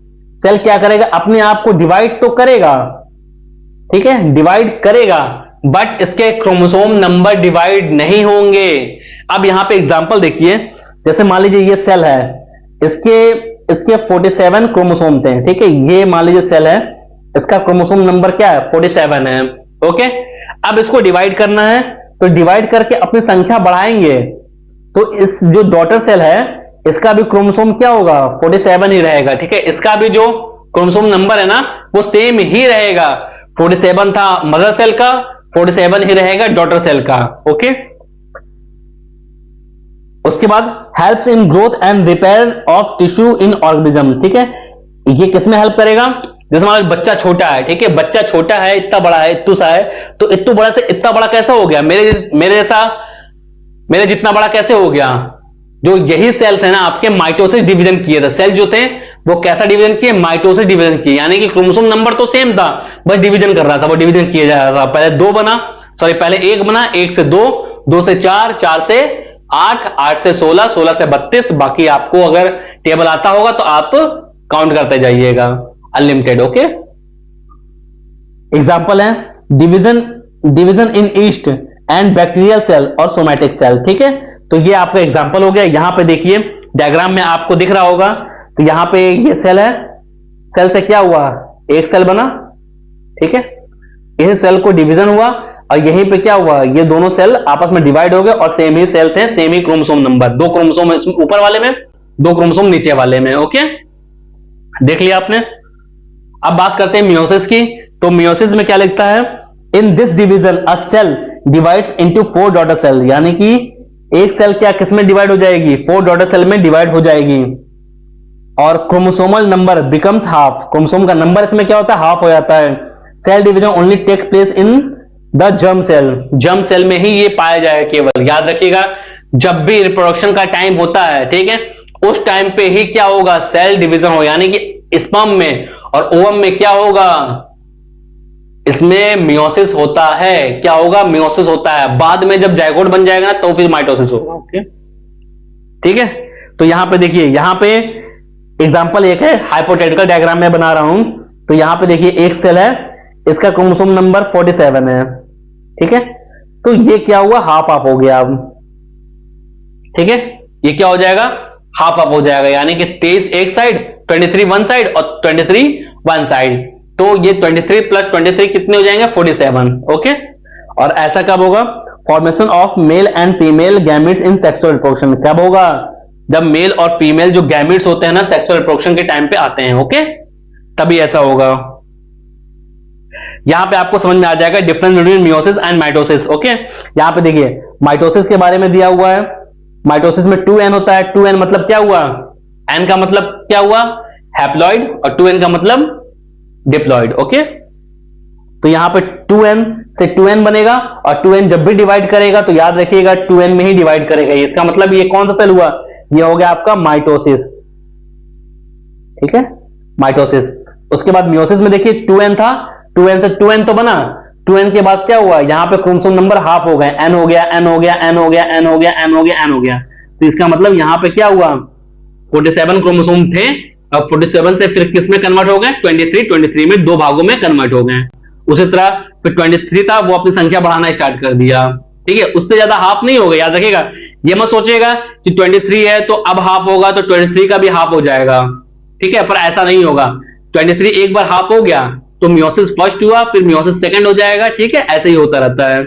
सेल क्या करेगा, अपने आप को डिवाइड तो करेगा, ठीक है, डिवाइड करेगा, बट इसके क्रोमोसोम नंबर डिवाइड नहीं होंगे। अब यहां पे एग्जांपल देखिए, जैसे मान लीजिए ये सेल है, इसके 47 क्रोमोसोम थे, ठीक है, ये मान लीजिए सेल है, इसका क्रोमोसोम नंबर क्या है, 47 है, ओके। अब इसको डिवाइड करना है, तो डिवाइड करके अपनी संख्या बढ़ाएंगे, तो इस जो डॉटर सेल है इसका भी क्रोमोसोम क्या होगा, 47 ही रहेगा, ठीक है। इसका भी जो क्रोमोसोम नंबर है ना वो सेम ही रहेगा, 47 था मदर सेल का, 47 ही रहेगा डॉटर सेल का, ओके। उसके बाद helps in growth and repair of tissue in organism, ठीक है। ये किसमें हेल्प करेगा, जैसे हमारा बच्चा छोटा है, ठीक है, बच्चा छोटा है, इतना बड़ा है, इतू सा है, तो इतू बड़ा से इतना बड़ा कैसा हो गया, मेरे जितना बड़ा कैसे हो गया। जो यही सेल्स है ना आपके माइटोसिस डिवीजन किए थे, सेल जो थे वो कैसा डिवीजन किए, माइटोसिस डिवीजन किए, यानी कि क्रोमोसोम नंबर तो सेम था, बस डिवीजन कर रहा था, वो डिवीजन किया जा रहा था। पहले एक बना, 1 से 2, 2 से 4, 4 से 8, 8 से 16, 16 से 32, बाकी आपको अगर टेबल आता होगा तो आप काउंट करते जाइएगा, अनलिमिटेड, ओके। एग्जाम्पल है division in yeast and bacterial cell और सोमैटिक सेल, ठीक है। तो ये आपका एग्जाम्पल हो गया। यहां पे देखिए डायग्राम में आपको दिख रहा होगा, तो यहां पे ये सेल है, सेल से क्या हुआ, एक सेल बना, ठीक है, इस सेल को डिवीजन हुआ, और यहीं पे क्या हुआ, ये दोनों सेल आपस में डिवाइड हो गए, और सेम ही सेल थे, सेम ही क्रोमोसोम नंबर, 2 क्रोमोसोम ऊपर वाले में, 2 क्रोमोसोम नीचे वाले में, ओके, देख लिया आपने। अब बात करते हैं मियोसिस की। तो मियोसिस में क्या लिखता है, in this division a cell divides into 4 daughter cell, यानी कि एक सेल क्या किसमें डिवाइड हो जाएगी, 4 डॉटर सेल में डिवाइड हो जाएगी, और chromosomal number becomes half, chromosome का नंबर इसमें क्या होता है, हाफ हो जाता है। Cell division only take place in the germ cell में ही ये पाया जाएगा केवल। याद रखिएगा, जब भी रिप्रोडक्शन का टाइम होता है, ठीक है, उस टाइम पे ही क्या होगा, सेल डिवीजन हो, यानी कि स्पर्म में और ओवम में क्या होगा, इसमें मियोसिस होता है। क्या होगा, मियोसिस होता है। बाद में जब जाइगोट बन जाएगा ना तो फिर माइटोसिस होगा, ओके, ठीक है। तो यहां पे देखिए, यहां पे एग्जांपल एक है, हाइपोथेटिकल डायग्राम में बना रहा हूं। तो यहां पे देखिए एक सेल है, इसका क्रोमोसोम नंबर 47 है, ठीक है। तो ये क्या हुआ, हाफ हाफ हो गया अब, ठीक है, ये क्या हो जाएगा, हाफ हाफ हो जाएगा, यानी कि 23 एक साइड, 23 वन साइड और 23 वन साइड। तो ये 23 प्लस 23 कितने हो जाएंगे, 47, ओके। और ऐसा कब होगा, formation of male and female gametes in sexual reproduction, कब होगा, जब मेल और फीमेल जो गैमेट्स होते हैं ना सेक्सुअल रिप्रोडक्शन के टाइम पे आते हैं, ओके, तभी ऐसा होगा। यहां पे आपको समझ में आ जाएगा difference between meiosis and mitosis, okay. यहां पे देखिए माइटोसिस के बारे में दिया हुआ है, माइटोसिस में 2n होता है, 2n मतलब क्या हुआ, n का मतलब क्या हुआ, हैप्लॉइड, और 2n का मतलब डिप्लॉइड, ओके। तो यहां पे 2n से 2n बनेगा, और 2n जब भी डिवाइड करेगा तो याद रखिएगा 2n में ही डिवाइड करेगा, इसका मतलब ये कौन सा सेल हुआ, ये हो गया आपका माइटोसिस, ठीक है, माइटोसिस। उसके बाद मियोसिस में देखिए 2n था, 2n से 2n तो बना, 2n के बाद क्या हुआ, यहां पे क्रोमोसोम नंबर हाफ हो गए, n हो गया, n हो गया, n हो गया, n हो गया, n हो गया, n हो गया। तो इसका मतलब यहां पे क्या हुआ, 47 क्रोमोसोम थे, और 47 से फिर किस में कन्वर्ट हो गए, 23 में 2 भागों में कन्वर्ट हो गए। उसी तरह फिर 23 था, वो अपनी संख्या बढ़ाना स्टार्ट कर दिया, ठीक है, उससे ज्यादा हाफ नहीं होगा। याद रखिएगा, ये मत सोचिएगा कि 23 है तो अब हाफ होगा तो 23 का भी हाफ हो जाएगा, ठीक है, पर ऐसा नहीं होगा। 23 एक बार हाफ हो गया तो मियोसिस फर्स्ट हुआ, फिर मियोसिस सेकंड हो जाएगा, ठीक है, ऐसे ही होता रहता है,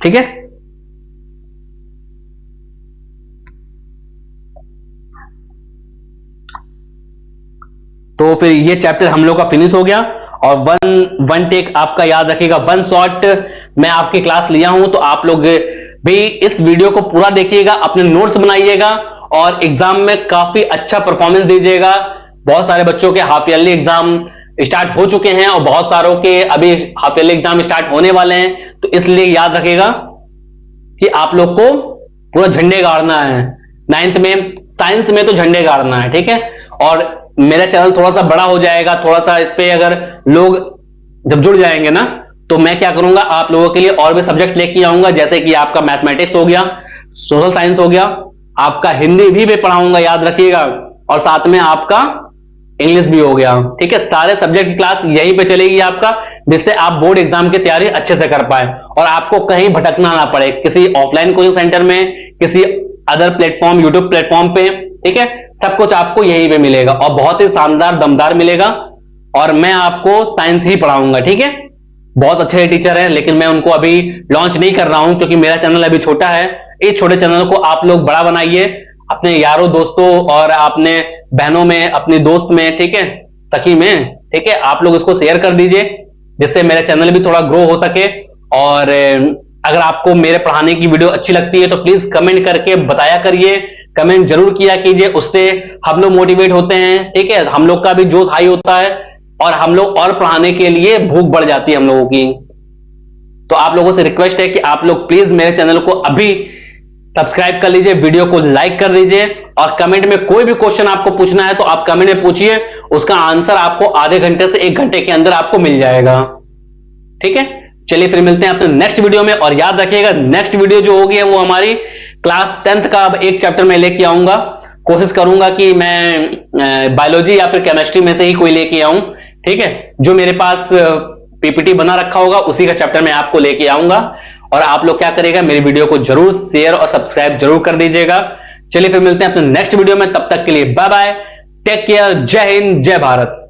ठीक है। तो फिर ये चैप्टर हम लोग का फिनिश हो गया। और वन टेक आपका याद रखिएगा, वन शॉट मैं आपकी क्लास लिया हूं, तो आप लोग भी इस वीडियो को पूरा देखिएगा, अपने नोट्स बनाइएगा और एग्जाम में काफी अच्छा परफॉर्मेंस दीजिएगा। बहुत सारे बच्चों के हाफ ईयरली एग्जाम स्टार्ट हो चुके हैं और बहुत सारों के अभी हाफ ईयरली एग्जाम स्टार्ट होने वाले हैं, तो इसलिए याद रखिएगा कि आप लोग को पूरा झंडे गाड़ना है। 9th में साइंस में तो झंडे गाड़ना है, ठीक है। और मेरा चैनल थोड़ा सा बड़ा हो जाएगा, थोड़ा सा इस पे अगर लोग जब जुड़ जाएंगे ना, तो मैं क्या करूंगा, आप लोगों के लिए और भी सब्जेक्ट लेके आऊंगा, जैसे कि आपका मैथमेटिक्स हो गया, सोशल साइंस हो गया, आपका हिंदी भी पढ़ाऊंगा, याद रखिएगा, और साथ में आपका इंग्लिश भी हो गया, ठीक है। सारे सब्जेक्ट की क्लास यहीं पे चलेगी आपका, जिससे आप बोर्ड एग्जाम की तैयारी अच्छे से कर पाए और आपको कहीं भटकना ना पड़े, किसी ऑफलाइन कोचिंग सेंटर में, किसी अदर प्लेटफॉर्म, यूट्यूब प्लेटफॉर्म पे, ठीक है। सब कुछ आपको यहीं पे मिलेगा और बहुत ही शानदार दमदार मिलेगा। और मैं आपको साइंस ही पढ़ाऊंगा, ठीक है। बहुत अच्छे टीचर हैं, लेकिन मैं उनको अभी लॉन्च नहीं कर रहा हूं क्योंकि मेरा चैनल अभी छोटा है। इस छोटे चैनल को आप लोग बड़ा बनाइए, अपने यारों दोस्तों और अपने बहनों में, अपनी दोस्त में, ठीक है, सखी में, ठीक है, आप लोग इसको शेयर कर दीजिए, जिससे मेरा चैनल भी थोड़ा ग्रो हो सके। और अगर आपको मेरे पढ़ाने की वीडियो अच्छी लगती है तो प्लीज कमेंट करके बताया करिए, कमेंट जरूर किया कीजिए, उससे हम लोग मोटिवेट होते हैं, ठीक है, हम लोग का भी जोश हाई होता है और हम लोग और पढ़ाने के लिए भूख बढ़ जाती है हम लोगों की। तो आप लोगों से रिक्वेस्ट है कि आप लोग प्लीज मेरे चैनल को अभी सब्सक्राइब कर लीजिए, वीडियो को लाइक कर दीजिए और कमेंट में कोई भी क्वेश्चन आपको पूछना है तो आप कमेंट में पूछिए, उसका आंसर आपको आधे घंटे से 1 घंटे के अंदर आपको मिल जाएगा, ठीक है। चलिए फिर मिलते हैं अपने नेक्स्ट वीडियो में। और याद रखिएगा नेक्स्ट वीडियो जो होगी वो हमारी क्लास 10th का अब एक चैप्टर में लेके आऊंगा, कोशिश करूंगा कि मैं बायोलॉजी या फिर केमिस्ट्री में से ही कोई लेके आऊं, ठीक है। जो मेरे पास पीपीटी बना रखा होगा उसी का चैप्टर मैं आपको लेके आऊंगा। और आप लोग क्या करेगा, मेरी वीडियो को जरूर शेयर और सब्सक्राइब जरूर कर दीजिएगा। चलिए फिर मिलते हैं अपने नेक्स्ट वीडियो में, तब तक के लिए बाय बाय, टेक केयर, जय हिंद, जय भारत।